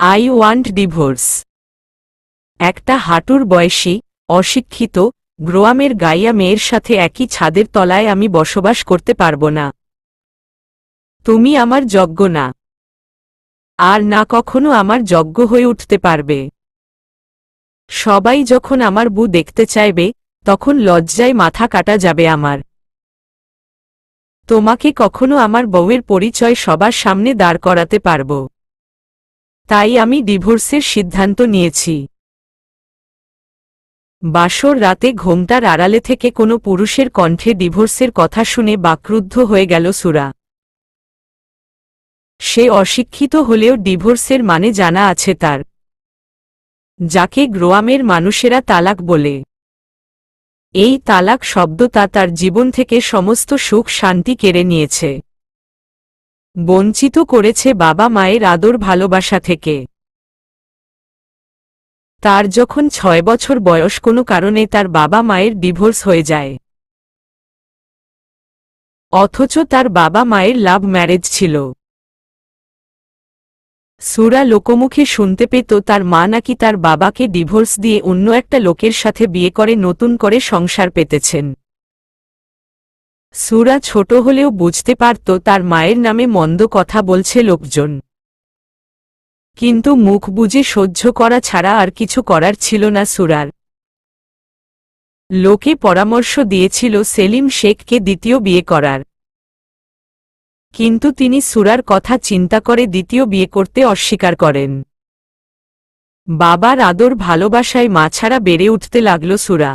I want divorce. একটা হাঁটুর বয়সী, অশিক্ষিত, গ্রোয়ামের গাইয়া মেয়ের সাথে একই ছাদের তলায় আমি বসবাস করতে পারব না। তুমি আমার যোগ্য না, আর না কখনো আমার যোগ্য হয়ে উঠতে পারবে। সবাই যখন আমার বউ দেখতে চাইবে, তখন লজ্জায় মাথা কাটা যাবে আমার। তোমাকে কখনো আমার বউয়ের পরিচয় সবার সামনে দাঁড় করাতে পারব। তাই আমি ডিভোর্সের সিদ্ধান্ত নিয়েছি। বাসর রাতে ঘোমটার আড়ালে থেকে কোনো পুরুষের কণ্ঠে ডিভোর্সের কথা শুনে বাকরুদ্ধ হয়ে গেল সুরা। সে অশিক্ষিত হলেও ডিভোর্সের মানে জানা আছে তার, যাকে গ্রোয়ামের মানুষেরা তালাক বলে। এই তালাক শব্দটা তার জীবন থেকে সমস্ত সুখ শান্তি কেড়ে নিয়েছে, বঞ্চিত করেছে বাবা মায়ের আদর ভালোবাসা থেকে। তার যখন 6 বছর বয়স কোনো কারণে তার বাবা মায়ের ডিভোর্স হয়ে যায়, অথচ তার বাবা মায়ের লাভ ম্যারেজ ছিল। সুরা লোকমুখে শুনতে পেত তার মা নাকি তার বাবাকে ডিভোর্স দিয়ে অন্য একটা লোকের সাথে বিয়ে করে নতুন করে সংসার পেতেছেন। সুরা ছোট হলেও বুঝতে পারত তার মায়ের নামে মন্দ কথা বলছে লোকজন, কিন্তু মুখ বুজে সহ্য করা ছাড়া আর কিছু করার ছিল না সুরার। লোকে পরামর্শ দিয়েছিল সেলিম শেখকে দ্বিতীয় বিয়ে করার, কিন্তু তিনি সুরার কথা চিন্তা করে দ্বিতীয় বিয়ে করতে অস্বীকার করেন। বাবার আদর ভালোবাসায় মা ছাড়া বেড়ে উঠতে লাগল সুরা।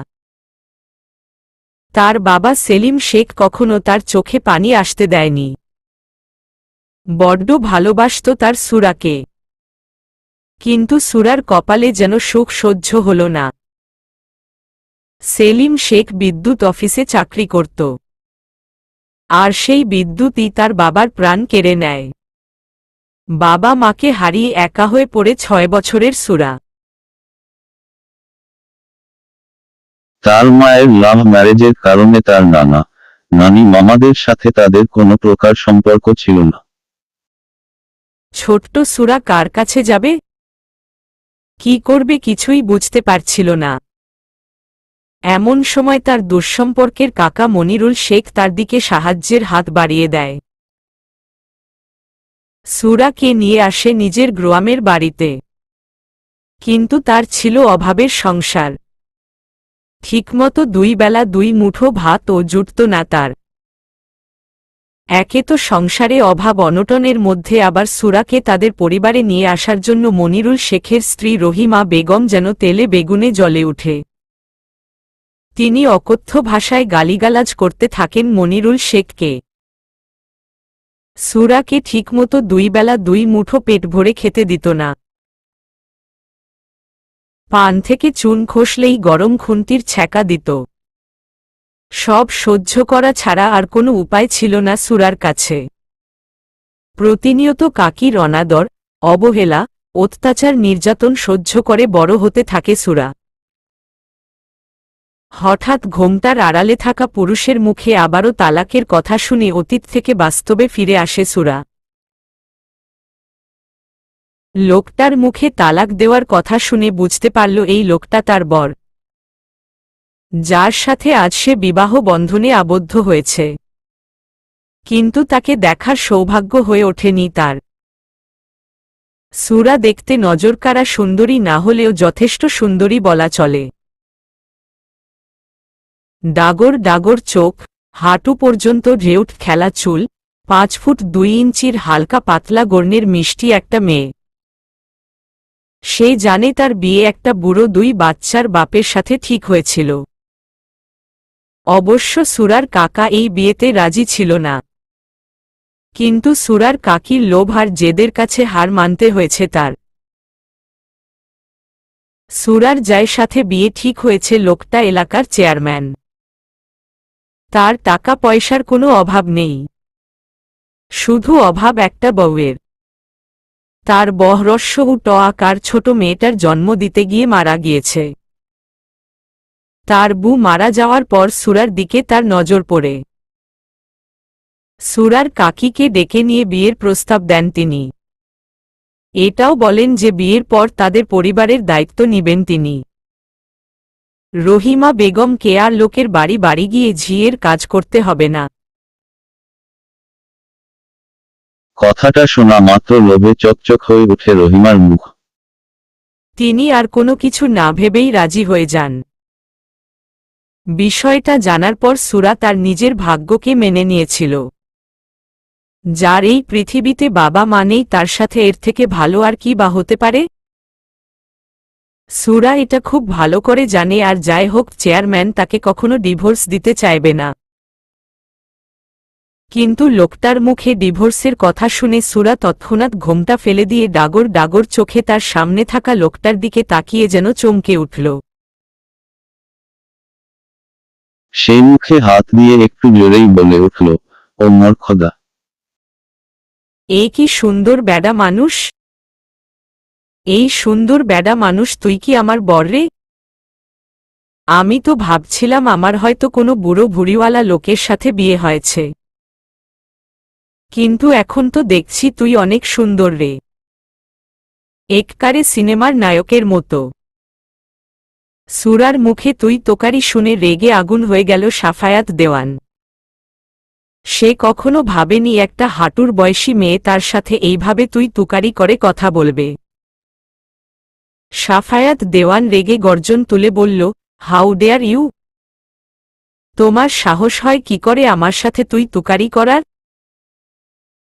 তার বাবা সেলিম শেখ কখনো তার চোখে পানি আসতে দেয়নি। বড্ড ভালোবাসত তার সুরাকে, কিন্তু সুরার কপালে যেন সুখ সহ্য হল না। সেলিম শেখ বিদ্যুৎ অফিসে চাকরি করত, আর সেই বিদ্যুৎই তার বাবার প্রাণ কেড়ে নেয়। বাবা মাকে হারিয়ে একা হয়ে পড়ে 6 বছরের সুরা। তার মায়ের লাভ ম্যারেজের কারণে তার নানা নানি মামাদের সাথে তাদের কোনো প্রকার সম্পর্ক ছিল না। ছোট্ট সুরা কার কাছে যাবে, কি করবে কিছুই বুঝতে পারছিল না। এমন সময় তার দুঃসম্পর্কের কাকা মনিরুল শেখ তার দিকে সাহায্যের হাত বাড়িয়ে দেয়। সুরাকে নিয়ে আসে নিজের গ্রামের বাড়িতে, কিন্তু তার ছিল অভাবের সংসার। ঠিকমতো 2 বেলা 2 মুঠো ভাতও জুটত না তার। একে তো সংসারে অভাব অনটনের মধ্যে আবার সুরাকে তাদের পরিবারে নিয়ে আসার জন্য মনিরুল শেখের স্ত্রী রহিমা বেগম যেন তেলে বেগুনে জ্বলে উঠে। তিনি অকথ্য ভাষায় গালিগালাজ করতে থাকেন মনিরুল শেখকে। সুরাকে ঠিকমতো 2 বেলা 2 মুঠো পেট ভরে খেতে দিত না। পান থেকে চুন খসলেই গরম খুন্তির ছ্যাঁকা দিত। সব সহ্য করা ছাড়া আর কোনো উপায় ছিল না সুরার কাছে। প্রতিনিয়ত কাকির অনাদর, অবহেলা, অত্যাচার নির্যাতন সহ্য করে বড় হতে থাকে সুরা। হঠাৎ ঘোমটার আড়ালে থাকা পুরুষের মুখে আবারও তালাকের কথা শুনে অতীত থেকে বাস্তবে ফিরে আসে সুরা। লোকটার মুখে তালাক দেওয়ার কথা শুনে বুঝতে পারল এই লোকটা তার বর, যার সাথে আজ সে বিবাহ বন্ধনে আবদ্ধ হয়েছে। কিন্তু তাকে দেখার সৌভাগ্য হয়ে ওঠেনি তার। সুরা দেখতে নজরকাড়া সুন্দরী না হলেও যথেষ্ট সুন্দরী বলা চলে। ডাগর ডাগর চোখ, হাঁটু পর্যন্ত ঢেউট খেলা চুল, 5 ফুট 2 ইঞ্চির হালকা পাতলা গর্ণের মিষ্টি একটা মেয়ে। সে জানে তার বিয়ে একটা বুড়ো 2 বাচ্চার বাপের সাথে ঠিক হয়েছিল। অবশ্য সুরার কাকা এই বিয়েতে রাজি ছিল না, কিন্তু সুরার কাকির লোভ আর জেদের কাছে হার মানতে হয়েছে তার। সুরার যার সাথে বিয়ে ঠিক হয়েছে লোকটা এলাকার চেয়ারম্যান। তার টাকা পয়সার কোনো অভাব নেই, শুধু অভাব একটা বউয়ের। তার বহরস্য আকার ছোট মেয়েটার জন্ম দিতে গিয়ে মারা গিয়েছে। তার বউ মারা যাওয়ার পর সুরার দিকে তার নজর পড়ে। সুরার কাকিকে ডেকে নিয়ে বিয়ের প্রস্তাব দেন তিনি। এটাও বলেন যে বিয়ের পর তাদের পরিবারের দায়িত্ব নিবেন তিনি। রহিমা বেগমকে আর লোকের বাড়ি বাড়ি গিয়ে ঝিয়ের কাজ করতে হবে না। কথাটা শোনা মাত্র লোভে চকচক হয়ে ওঠে রহিমার মুখ। তিনি আর কোনো কিছু না ভেবেই রাজি হয়ে যান। বিষয়টা জানার পর সুরা তার নিজের ভাগ্যকে মেনে নিয়েছিল। যার এই পৃথিবীতে বাবা মানেই তার সাথে এর থেকে ভালো আর কি বা হতে পারে। সুরা এটা খুব ভালো করে জানে, আর যাই হোক চেয়ারম্যান তাকে কখনো ডিভোর্স দিতে চাইবে না। কিন্তু লোকটার মুখে ডিভোর্সের কথা শুনে সুরা তৎক্ষণাৎ ঘোমটা ফেলে দিয়ে ডাগর ডাগর চোখে তার সামনে থাকা লোকটার দিকে তাকিয়ে যেন চমকে উঠল। সেই মুখে হাত দিয়ে একটু জোরেই বলে উঠল, ও মোর খোদা। এই কি সুন্দর বেডা মানুষ! এই সুন্দর বেডা মানুষ তুই কি আমার বর রে? আমি তো ভাবছিলাম আমার হয়তো কোনো বুড়ো ভুড়িওয়ালা লোকের সাথে বিয়ে হয়েছে, কিন্তু এখন তো দেখছি তুই অনেক সুন্দর রে, এককারে সিনেমার নায়কের মতো। সুরার মুখে তুই তোকারি শুনে রেগে আগুন হয়ে গেল সাফায়াত দেওয়ান। সে কখনো ভাবেনি একটা হাঁটুর বয়সী মেয়ে তার সাথে এইভাবে তুই তুকারি করে কথা বলবে। সাফায়াত দেওয়ান রেগে গর্জন তুলে বলল, হাউ ডেয়ার ইউ! তোমার সাহস হয় কি করে আমার সাথে তুই তুকারি করার?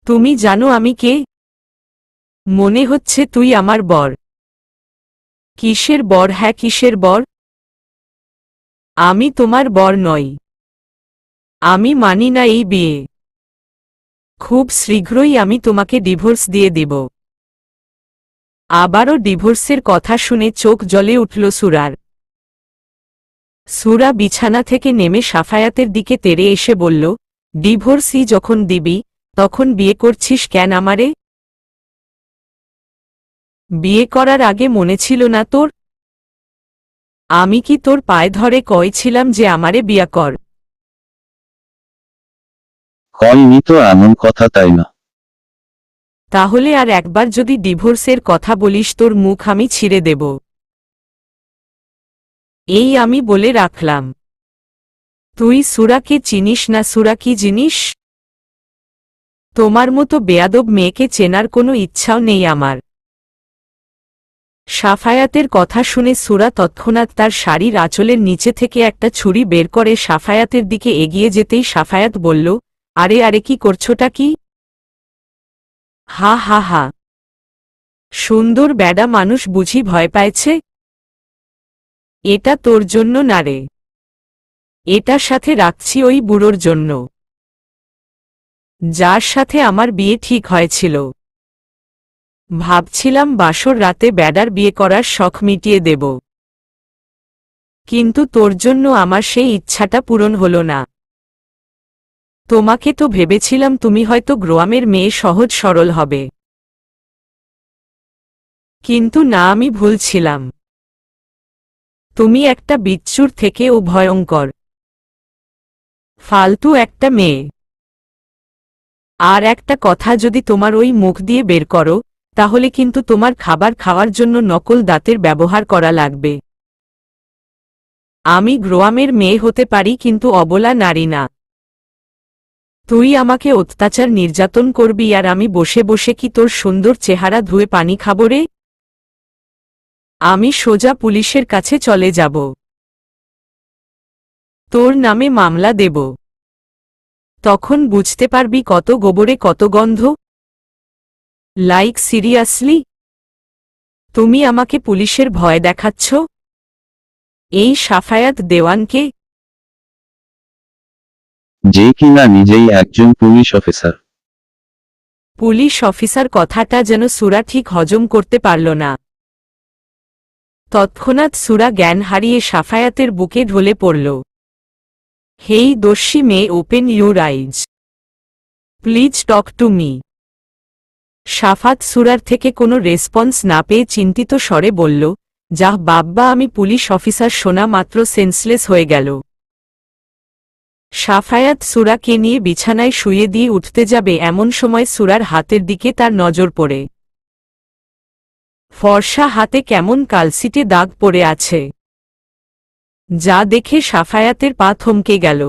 তুমি জানো আমি কে? মনে হচ্ছে তুই আমার বর। কিসের বর? হ্যাঁ কিসের বর? আমি তোমার বর নই। আমি মানি না এই বিয়ে। খুব শীঘ্রই আমি তোমাকে ডিভোর্স দিয়ে দিব। আবারও ডিভোর্সের কথা শুনে চোখ জ্বলে উঠল সুরার। সুরা বিছানা থেকে নেমে সাফায়াতের দিকে তেড়ে এসে বলল, ডিভোর্সই যখন দিবি তখন বিয়ে করছিস কেন আমারে? বিয়ে করার আগে মনে ছিল না তোর? আমি কি তোর পায়ে ধরে কইছিলাম যে আমারে বিয়া কর? কয়নি তো এমন কথা, তাই না? তাহলে আর একবার যদি ডিভোর্সের কথা বলিস তোর মুখ আমি ছিঁড়ে দেব। এই আমি বলে রাখলাম। তুই সুরাকে চিনিস না? সুরা কি জিনিস? তোমার মতো বেয়াদব মেয়েকে চেনার কোনো ইচ্ছাও নেই আমার। সাফায়াতের কথা শুনে সুরা তৎক্ষণাৎ তার শাড়ির আঁচলের নিচে থেকে একটা ছুরি বের করে সাফায়াতের দিকে এগিয়ে যেতেই সাফায়াত বলল, আরে আরে কি করছোটা কি? হা হা হা! সুন্দর বেডা মানুষ বুঝি ভয় পাইছে? এটা তোর জন্য না রে, এটার সাথে রাখছি ওই বুড়োর জন্য, যার সাথে আমার বিয়ে ঠিক হয়েছিল। ভাবছিলাম বাসর রাতে বেডার বিয়ে করার শখ মিটিয়ে দেব, কিন্তু তোর জন্য আমার সেই ইচ্ছাটা পূরণ হলো না। তোমাকে তো ভেবেছিলাম তুমি হয়তো গ্রামের মেয়ে, সহজ সরল হবে, কিন্তু না, আমি ভুল ছিলাম। তুমি একটা বিচ্ছুর থেকে ও ভয়ঙ্কর ফালতু একটা মেয়ে। আর একটা কথা যদি তোমার ওই মুখ দিয়ে বের করো, তাহলে কিন্তু তোমার খাবার খাওয়ার জন্য নকল দাঁতের ব্যবহার করা লাগবে। আমি গ্রামের মেয়ে হতে পারি, কিন্তু অবলা নারী না। তুই আমাকে অত্যাচার নির্যাতন করবি আর আমি বসে বসে কি তোর সুন্দর চেহারা ধুয়ে পানি খাবো রে? আমি সোজা পুলিশের কাছে চলে যাব, তোর নামে মামলা দেব। তখন বুঝতে পারবি কত গোবরে কত গন্ধ। Like seriously? তুমি আমাকে পুলিশের ভয় দেখাচ্ছ? এই সাফায়াত দেওয়ানকে, যে কিনা নিজেই একজন পুলিশ অফিসার। পুলিশ অফিসার কথাটা যেন সুরা ঠিক হজম করতে পারল না। তৎক্ষণাৎ সুরা জ্ঞান হারিয়ে সাফায়াতের বুকে ঢলে পড়ল। হেই দস্যি মেয়ে, open your eyes, please talk to me. সাফাত সুরার থেকে কোনো রেসপন্স না পেয়ে চিন্তিত স্বরে বলল, যাহ বাব্বা, আমি পুলিশ অফিসার শোনা মাত্র সেন্সলেস হয়ে গেল। সাফায়াত সুরাকে নিয়ে বিছানায় শুয়ে দিয়ে উঠতে যাবে, এমন সময় সুরার হাতের দিকে তার নজর পড়ে। ফর্সা হাতে কেমন কালসিটে দাগ পড়ে আছে, যা দেখে সাফায়াতের পা থমকে গেল।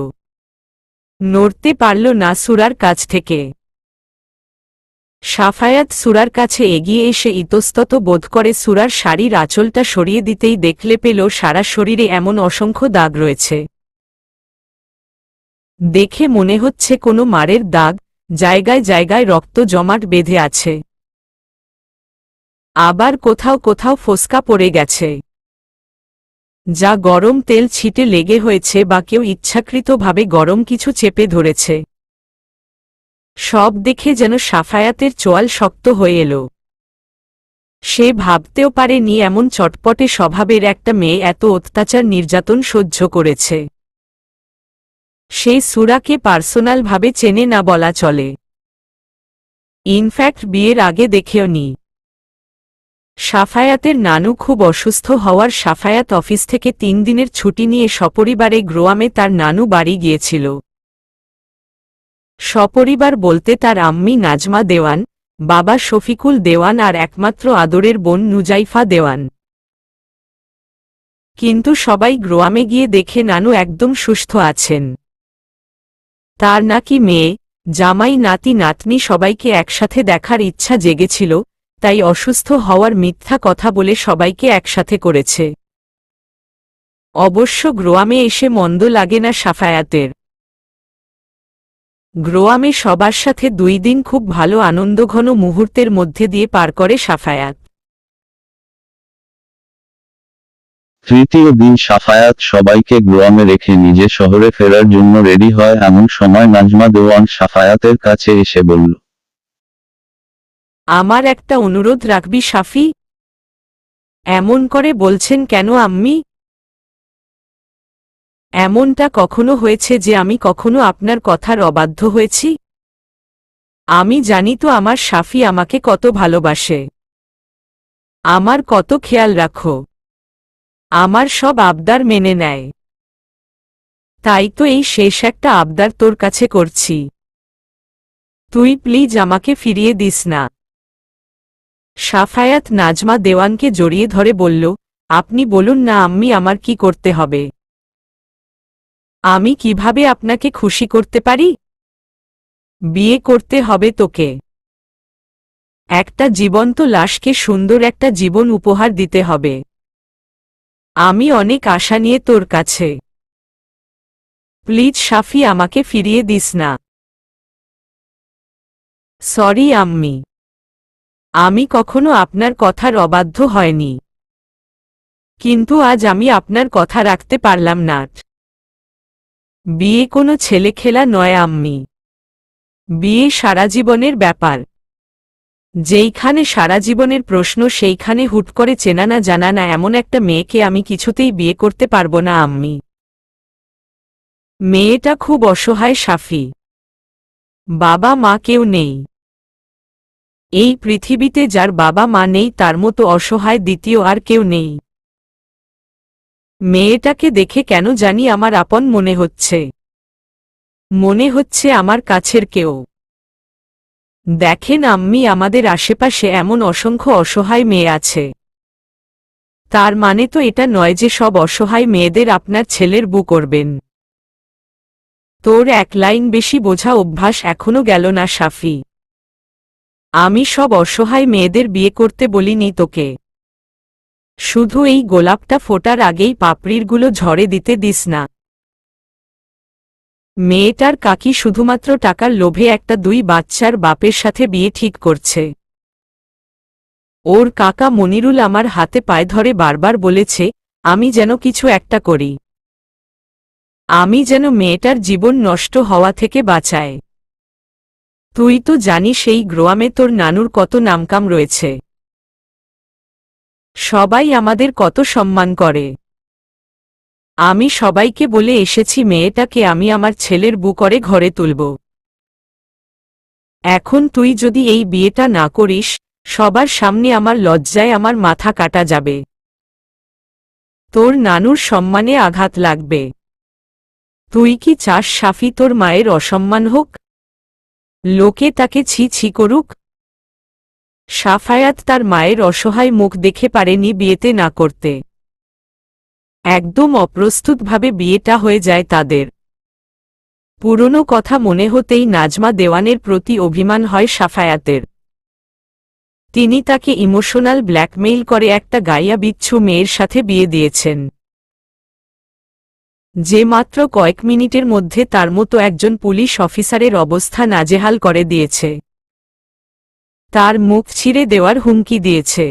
নড়তে পারল না সুরার কাছ থেকে। সাফায়াত সুরার কাছে এগিয়ে এসে ইতস্তত বোধ করে সুরার শাড়ির আঁচলটা সরিয়ে দিতেই দেখলে পেল সারা শরীরে এমন অসংখ্য দাগ রয়েছে। দেখে মনে হচ্ছে কোনো মারের দাগ, জায়গায় জায়গায় রক্ত জমাট বেঁধে আছে। আবার কোথাও কোথাও ফোসকা পড়ে গেছে, যা গরম তেল ছিটে লেগে হয়েছে বা কেউ ইচ্ছাকৃতভাবে গরম কিছু চেপে ধরেছে। সব দেখে যেন সাফায়াতের চোয়াল শক্ত হয়ে এলো। সে ভাবতেও পারেনি এমন চটপটে স্বভাবের একটা মেয়ে এত অত্যাচার নির্যাতন সহ্য করেছে। সে সুরাকে পার্সোনালভাবে চেনে না বলা চলে, ইনফ্যাক্ট বিয়ের আগে দেখেও নি। সাফায়াতের নানু খুব অসুস্থ হওয়ার সাফায়াত অফিস থেকে 3 দিনের ছুটি নিয়ে সপরিবারে গ্রোয়ামে তার নানু বাড়ি গিয়েছিল। সপরিবার বলতে তার আম্মি নাজমা দেওয়ান, বাবা শফিকুল দেওয়ান আর একমাত্র আদরের বোন নুজাইফা দেওয়ান। কিন্তু সবাই গ্রোয়ামে গিয়ে দেখে নানু একদম সুস্থ আছেন। তার নাকি মেয়ে, জামাই, নাতি নাতনি সবাইকে একসাথে দেখার ইচ্ছা জেগেছিল, তাই অসুস্থ হওয়ার মিথ্যা কথা বলে সবাইকে একসাথে করেছে। অবশ্য গ্রোয়ামে এসে মন্দ লাগে না সাফায়াতের। গ্রোয়ামে সবার সাথে 2 দিন খুব ভালো আনন্দঘন মুহূর্তের মধ্যে দিয়ে পার করে সাফায়াত। তৃতীয় দিন সাফায়াত সবাইকে গ্রোয়ামে রেখে নিজে শহরে ফেরার জন্য রেডি হয়। এমন সময় নাজমা দেওয়ান সাফায়াতের কাছে এসে বলল, আমার একটা অনুরোধ রাখবি সাফি? এমন করে বলছেন কেন আম্মি? এমনটা কখনো হয়েছে যে আমি কখনো আপনার কথার অবাধ্য হয়েছি? আমি জানি তো আমার সাফি আমাকে কত ভালোবাসে, আমার কত খেয়াল রাখো, আমার সব আবদার মেনে নেয়। তাই তো এই শেষ একটা আবদার তোর কাছে করছি, তুই প্লিজ আমাকে ফিরিয়ে দিস না। সাফায়াত নাজমা দেওয়ানকে জড়িয়ে ধরে বলল, আপনি বলুন না আম্মি, আমার কি করতে হবে? আমি কিভাবে আপনাকে খুশি করতে পারি? বিয়ে করতে হবে তোকে। একটা জীবন্ত লাশকে সুন্দর একটা জীবন উপহার দিতে হবে। আমি অনেক আশা নিয়ে তোর কাছে। প্লিজ সাফি, আমাকে ফিরিয়ে দিস না। সরি আম্মি, আমি কখনো আপনার কথার অবাধ্য হয়নি, কিন্তু আজ আমি আপনার কথা রাখতে পারলাম না। বিয়ে কোনো ছেলে খেলা নয় আম্মি, বিয়ে সারা জীবনের ব্যাপার। যেইখানে সারা জীবনের প্রশ্ন সেইখানে হুট করে চেনা না জানা না এমন একটা মেয়েকে আমি কিছুতেই বিয়ে করতে পারবো না আম্মি। মেয়েটা খুব অসহায় সাফি, বাবা মা কেউ নেই। এই পৃথিবীতে যার বাবা মা নেই তার মতো অসহায় দ্বিতীয় আর কেউ নেই। মেয়েটাকে দেখে কেন জানি আমার আপন মনে হচ্ছে, মনে হচ্ছে আমার কাছের কেউ। দেখেন আম্মি, আমাদের আশেপাশে এমন অসংখ্য অসহায় মেয়ে আছে। তার মানে তো এটা নয় যে সব অসহায় মেয়েদের আপনার ছেলের বউ করবেন। তোর 1 লাইন বেশি বোঝা অভ্যাস এখনো গেল না সাফি। আমি সব অসহায় মেয়েদের বিয়ে করতে বলিনি তোকে। শুধু এই গোলাপটা ফোটার আগেই পাপড়িরগুলো ঝরে দিতে দিস না। মেয়েটার কাকি শুধুমাত্র টাকার লোভে একটা 2 বাচ্চার বাপের সাথে বিয়ে ঠিক করছে। ওর কাকা মনিরুল আমার হাতে পায়ে ধরে বারবার বলেছে আমি যেন কিছু একটা করি, আমি যেন মেয়েটার জীবন নষ্ট হওয়া থেকে বাঁচাই। তুই তো জানিস এই গ্রোয়ামে তোর নানুর কত নামকাম রয়েছে, সবাই আমাদের কত সম্মান করে। আমি সবাইকে বলে এসেছি মেয়েটাকে আমি আমার ছেলের বউ করে ঘরে তুলব। এখন তুই যদি এই বিয়েটা না করিস, সবার সামনে আমার লজ্জায় আমার মাথা কাটা যাবে, তোর নানুর সম্মানে আঘাত লাগবে। তুই কি চাস সাফি তোর মায়ের অসম্মান হোক, লোকে তাকে ছি ছি করুক? সাফায়াত তার মায়ের অসহায় মুখ দেখে পারেনি বিয়েতে না করতে। একদম অপ্রস্তুতভাবে বিয়েটা হয়ে যায় তাদের। পুরনো কথা মনে হতেই নাজমা দেওয়ানের প্রতি অভিমান হয় সাফায়াতের। তিনি তাকে ইমোশনাল ব্ল্যাকমেইল করে একটা গাইয়া বিচ্ছু মেয়ের সাথে বিয়ে দিয়েছেন, যে মাত্র কয়েক মিনিটের মধ্যে তার মতো একজন পুলিশ অফিসারের অবস্থা নাজেহাল করে দিয়েছে। তার মুখ ছিঁড়ে দেওয়ার হুমকি দিয়েছে।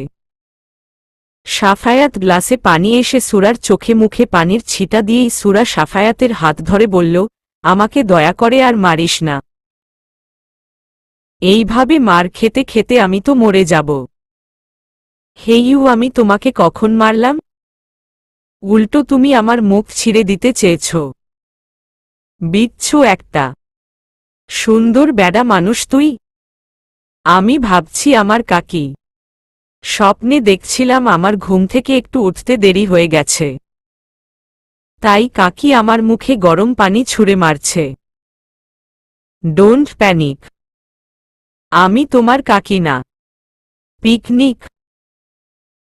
সাফায়াত গ্লাসে পানি এসে সুরার চোখে মুখে পানির ছিটা দিয়েই সুরা সাফায়াতের হাত ধরে বলল, আমাকে দয়া করে আর মারিস না। এইভাবে মার খেতে খেতে আমি তো মরে যাব। হেইউ, আমি তোমাকে কখন মারলাম? উল্টো তুমি আমার মুখ ছিঁড়ে দিতে চেয়েছ। বিচ্ছু একটা। সুন্দর বেডা মানুষ তুই। আমি ভাবছি আমার কাকি। স্বপ্নে দেখছিলাম আমার ঘুম থেকে একটু উঠতে দেরি হয়ে গেছে, তাই কাকি আমার মুখে গরম পানি ছুঁড়ে মারছে। Don't panic. আমি তোমার কাকি না। পিকনিক।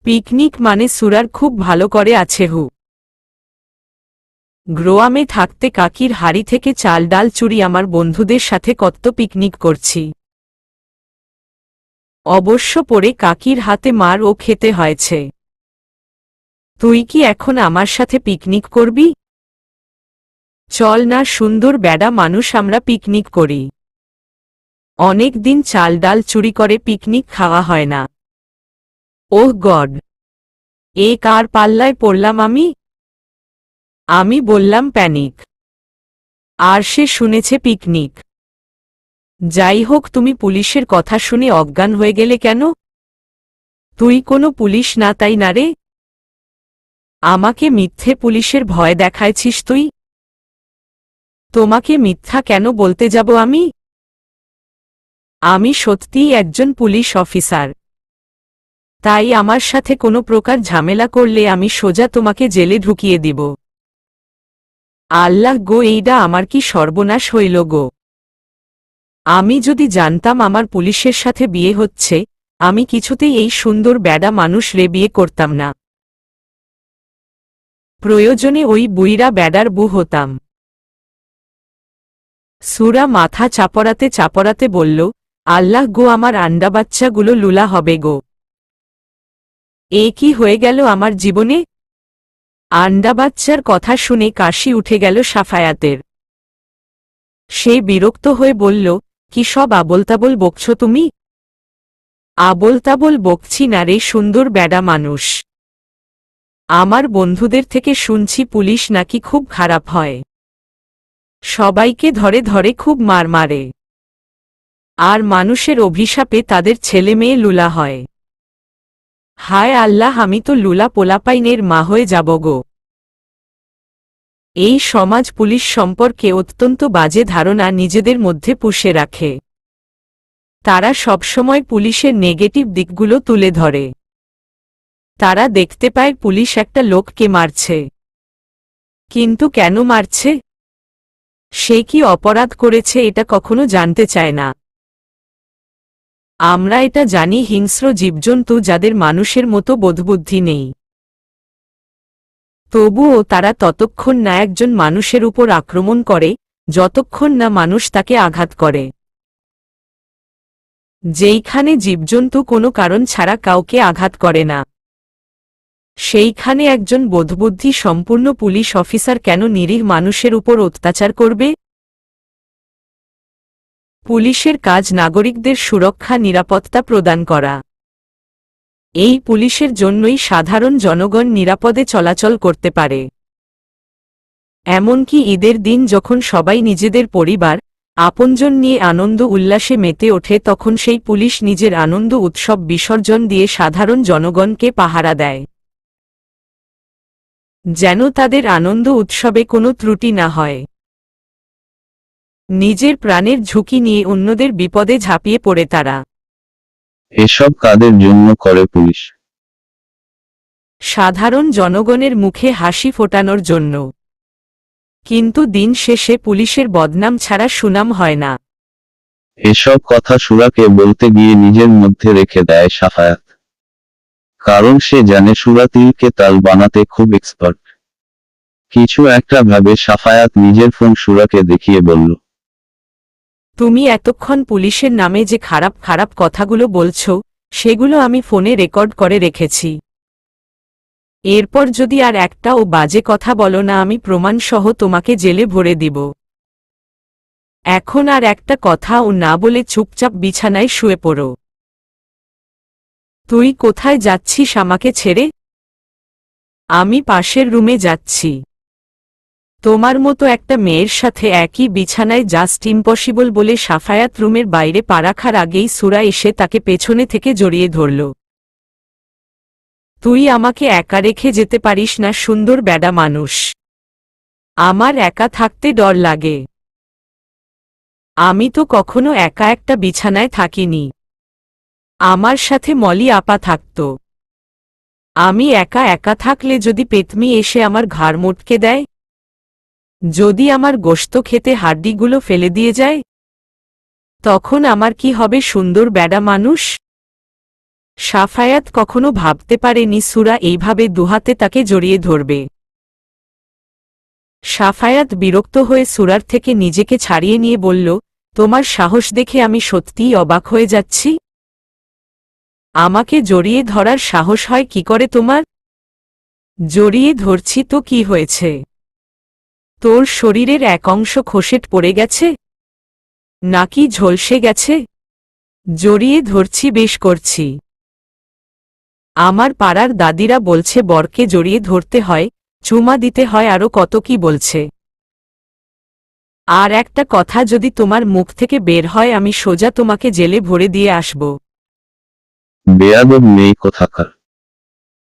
পিকনিক মানে সুরার খুব ভালো করে আছে হু। গ্রোয়ামে থাকতে কাকির হাড়ি থেকে চাল ডাল চুরি আমার বন্ধুদের সাথে কত পিকনিক করছি। অবশ্য পরে কাকির হাতে মার ও খেতে হয়েছে। তুই কি এখন আমার সাথে পিকনিক করবি? চল না সুন্দর বেডা মানুষ, আমরা পিকনিক করি। অনেক দিন চাল ডাল চুরি করে পিকনিক খাওয়া হয় না। ওহ গড, এ কার পাল্লায় পড়লাম আমি? আমি বললাম প্যানিক, আর সে শুনেছে পিকনিক। যাই হোক, তুমি পুলিশের কথা শুনে অজ্ঞান হয়ে গেলে কেন? তুই কোনো পুলিশ না, তাই না রে? আমাকে মিথ্যে পুলিশের ভয় দেখাইছিস তুই? তোমাকে মিথ্যা কেন বলতে যাব আমি? আমি সত্যিই একজন পুলিশ অফিসার। তাই আমার সাথে কোনো প্রকার ঝামেলা করলে আমি সোজা তোমাকে জেলে ঢুকিয়ে দিব। আল্লাহ গো, এইডা আমার কি সর্বনাশ হইল গো। আমি যদি জানতাম আমার পুলিশের সাথে বিয়ে হচ্ছে, আমি কিছুতেই এই সুন্দর বেডা মানুষ রে বিয়ে করতাম না। প্রয়োজনে ওই বুইরা বেডার বউ হতাম। সুরা মাথা চাপড়াতে চাপড়াতে বলল, আল্লাহ গো, আমার আন্ডা বাচ্চাগুলো লুলা হবে গো। এ কি হয়ে গেল আমার জীবনে? আন্ডা বাচ্চার কথা শুনে কাশি উঠে গেল সাফায়াতের। সে বিরক্ত হয়ে বলল, কি সব আবোলতাবোল বকছ তুমি? আবোলতাবোল বকছি না রে সুন্দর বেডা মানুষ। আমার বন্ধুদের থেকে শুনছি পুলিশ নাকি খুব খারাপ হয়, সবাইকে ধরে ধরে খুব মার মারে, আর মানুষের অভিশাপে তাদের ছেলে মেয়ে লুলা হয়। হায় আল্লাহ, আমি তো লুলা পোলাপাইনের মা হয়ে যাব গো। এই সমাজ পুলিশ সম্পর্কে অত্যন্ত বাজে ধারণা নিজেদের মধ্যে পুষে রাখে। তারা সবসময় পুলিশের নেগেটিভ দিকগুলো তুলে ধরে। তারা দেখতে পায় পুলিশ একটা লোককে মারছে, কিন্তু কেন মারছে, সে কি অপরাধ করেছে, এটা কখনো জানতে চায় না। আমরা এটা জানি, হিংস্র জীবজন্তু যাদের মানুষের মতো বোধবুদ্ধি নেই। তবুও তারা ততক্ষণ না একজন মানুষের উপর আক্রমণ করে যতক্ষণ না মানুষ তাকে আঘাত করে। যেইখানে জীবজন্তু কোনো কারণ ছাড়া কাউকে আঘাত করে না, সেইখানে একজন বোধবুদ্ধি সম্পূর্ণ পুলিশ অফিসার কেন নিরীহ মানুষের উপর অত্যাচার করবে? পুলিশের কাজ নাগরিকদের সুরক্ষা নিরাপত্তা প্রদান করা। এই পুলিশের জন্যই সাধারণ জনগণ নিরাপদে চলাচল করতে পারে। এমনকি ঈদের দিন যখন সবাই নিজেদের পরিবার আপনজন নিয়ে আনন্দ উল্লাসে মেতে ওঠে, তখন সেই পুলিশ নিজের আনন্দ উৎসব বিসর্জন দিয়ে সাধারণ জনগণকে পাহারা দেয়, যেন তাদের আনন্দ উৎসবে কোনো ত্রুটি না হয়। নিজের প্রাণের ঝুঁকি নিয়ে অন্যদের বিপদে ঝাঁপিয়ে পড়ে তারা। এসব কাদের জন্য করে পুলিশ? সাধারণ জনগণের মুখে হাসি ফোটানোর জন্য। কিন্তু দিন শেষে পুলিশের বদনাম ছাড়া সুনাম হয় না। এসব কথা সুরাকে বলতে গিয়ে নিজের মধ্যে রেখে দেয় সাফায়াত। কারণ সে জানে সুরা তিলকে তাল বানাতে খুব এক্সপার্ট। কিছু একটা ভাবে সাফায়াত নিজের ফোন সুরাকে দেখিয়ে বলল, তুমি এতক্ষণ পুলিশের নামে যে খারাপ খারাপ কথাগুলো বলছো সেগুলো আমি ফোনে রেকর্ড করে রেখেছি। এরপর যদি আর একটাও বাজে কথা বলো না আমি প্রমাণসহ তোমাকে জেলে ভরে দিব। এখন আর একটা কথাও না বলে চুপচাপ বিছানায় শুয়ে পড়ো। তুই কোথায় যাচ্ছিস আমাকে ছেড়ে? আমি পাশের রুমে যাচ্ছি। তোমার মতো একটা মেয়ের সাথে একই বিছানায় জাস্ট ইম্পসিবল বলে সাফায়াত রুমের বাইরে পা রাখার আগেই সুরা এসে তাকে পেছনে থেকে জড়িয়ে ধরল। তুই আমাকে একা রেখে যেতে পারিস না সুন্দর বেডা মানুষ। আমার একা থাকতে ডর লাগে। আমি তো কখনো একা একটা বিছানায় থাকিনি। আমার সাথে মলি আপা থাকত। আমি একা একা থাকলে যদি পেতমি এসে আমার ঘাড় মোটকে দেয়, যদি আমার গোশত খেতে হাড্ডিগুলো ফেলে দিয়ে যায়, তখন আমার কি হবে সুন্দর বেডা মানুষ? সাফায়াত কখনো ভাবতে পারেনি সুরা এইভাবে দুহাতে তাকে জড়িয়ে ধরবে। সাফায়াত বিরক্ত হয়ে সুরার থেকে নিজেকে ছাড়িয়ে নিয়ে বলল, তোমার সাহস দেখে আমি সত্যিই অবাক হয়ে যাচ্ছি। আমাকে জড়িয়ে ধরার সাহস হয় কি করে তোমার? জড়িয়ে ধরছি তো কি হয়েছে? তোর শরীরের এক অংশ খোসেট পড়ে গেছে নাকি ঝলসে গেছে? জড়িয়ে ধরছি বেশ করছি। আমার পাড়ার দাদিরা বলছে বরকে জড়িয়ে ধরতে হয়, চুমা দিতে হয়, আরও কত কি বলছে। আর একটা কথা যদি তোমার মুখ থেকে বের হয় আমি সোজা তোমাকে জেলে ভরে দিয়ে আসব। বেয়াদব মেয়ে কোথাকার।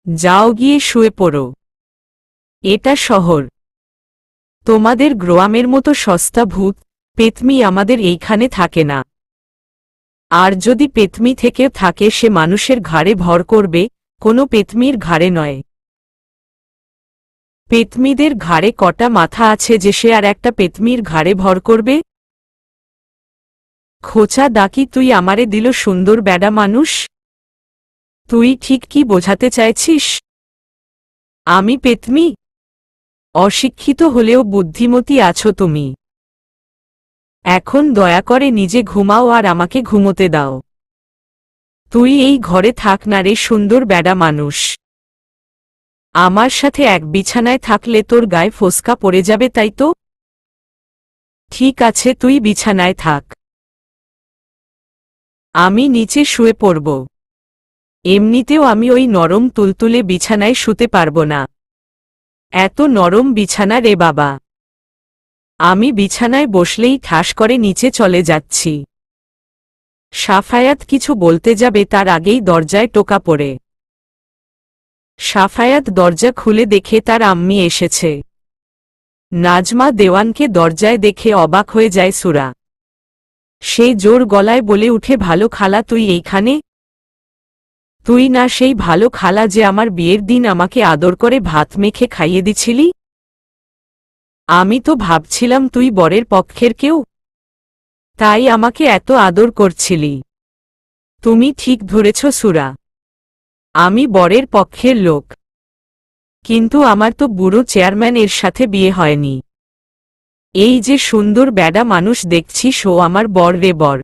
যাও গিয়ে শুয়ে পড়ো। এটা শহর। তোমাদের গ্রামের মতো সস্তা ভূত পেতমি আমাদের এইখানে থাকে না। আর যদি পেতমি থেকে থাকে সে মানুষের ঘাড়ে ভর করবে, কোনো পেতমির ঘাড়ে নয়। পেতমিদের ঘাড়ে কটা মাথা আছে যে সে আর একটা পেতমির ঘাড়ে ভর করবে? খোঁচা দাকি তুই আমারে দিল সুন্দর বেডা মানুষ। তুই ঠিক কি বোঝাতে চাইছিস? আমি পেতমি? অশিক্ষিত হলেও বুদ্ধিমতী আছো তুমি। এখন দয়া করে নিজে ঘুমাও আর আমাকে ঘুমোতে দাও। তুই এই ঘরে থাক না রে সুন্দর বেডা মানুষ। আমার সাথে এক বিছানায় থাকলে তোর গায়ে ফোসকা পড়ে যাবে তাই তো? ঠিক আছে তুই বিছানায় থাক, আমি নিচে শুয়ে পড়ব। এমনিতেও আমি ওই নরম তুলতুলে বিছানায় শুতে পারব না। এত নরম বিছানা রে বাবা। আমি বিছানায় বসলেই ঠাস করে নিচে চলে যাচ্ছি। সাফায়াত কিছু বলতে যাবে তার আগেই দরজায় টোকা পড়ে। সাফায়াত দরজা খুলে দেখে তার আম্মি এসেছে। নাজমা দেওয়ানকে দরজায় দেখে অবাক হয়ে যায় সুরা। সে জোর গলায় বলে উঠে, ভালো খালা তুই এইখানে? তুই না সেই ভালো খালা যে আমার বিয়ের দিন আমাকে আদর করে ভাত মেখে খাইয়ে দিছিলি? আমি তো ভাবছিলাম তুই বরের পক্ষের কেউ, তাই আমাকে এত আদর করছিলি। তুমি ঠিক ধরেছ সুরা, আমি বরের পক্ষের লোক। কিন্তু আমার তো বুড়ো চেয়ারম্যান এর সাথে বিয়ে হয়নি। এই যে সুন্দর বেডা মানুষ দেখছিস ও আমার বর রে বর।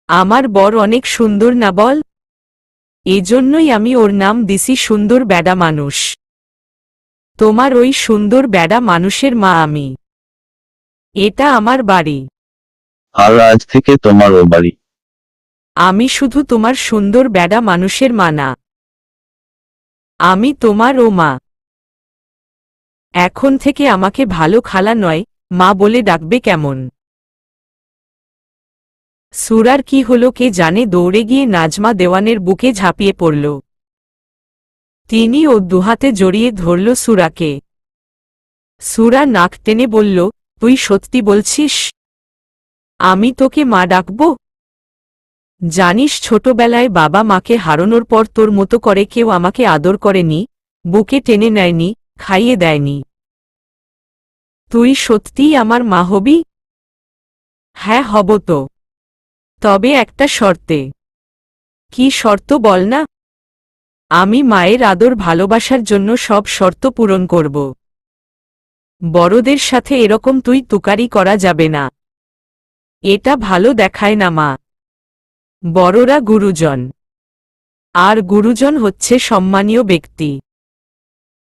আমার বর অনেক সুন্দর না বল? এজন্যই আমি ওর নাম দিছি সুন্দর বেডা মানুষ। তোমার ওই সুন্দর বেডা মানুষের মা আমি। এটা আমার বাড়ি। আর আজ থেকে তোমার ও বাড়ি। আমি শুধু তোমার সুন্দর বেডা মানুষের মা না, আমি তোমার ও মা। এখন থেকে আমাকে ভালো খালা নয় মা বলে ডাকবে কেমন? সুরার কি হলো কে জানে, দৌড়ে গিয়ে নাজমা দেওয়ানের বুকে ঝাঁপিয়ে পড়ল। তিনি ও দুহাতে জড়িয়ে ধরল সুরাকে। সুরা নাক টেনে বলল, তুই সত্যি বলছিস? আমি তোকে মা ডাকব? জানিস ছোটবেলায় বাবা মাকে হারানোর পর তোর মতো করে কেউ আমাকে আদর করেনি, বুকে টেনে নেয়নি, খাইয়ে দেয়নি। তুই সত্যিই আমার মা হবি? হ্যাঁ হব তো। তবে একটা শর্তে। কি শর্ত বল না? আমি মায়ের আদর ভালোবাসার জন্য সব শর্ত পূরণ করব। বড়দের সাথে এরকম তুই তুকারি করা যাবে না। এটা ভালো দেখায় না মা। বড়রা গুরুজন, আর গুরুজন হচ্ছে সম্মানীয় ব্যক্তি।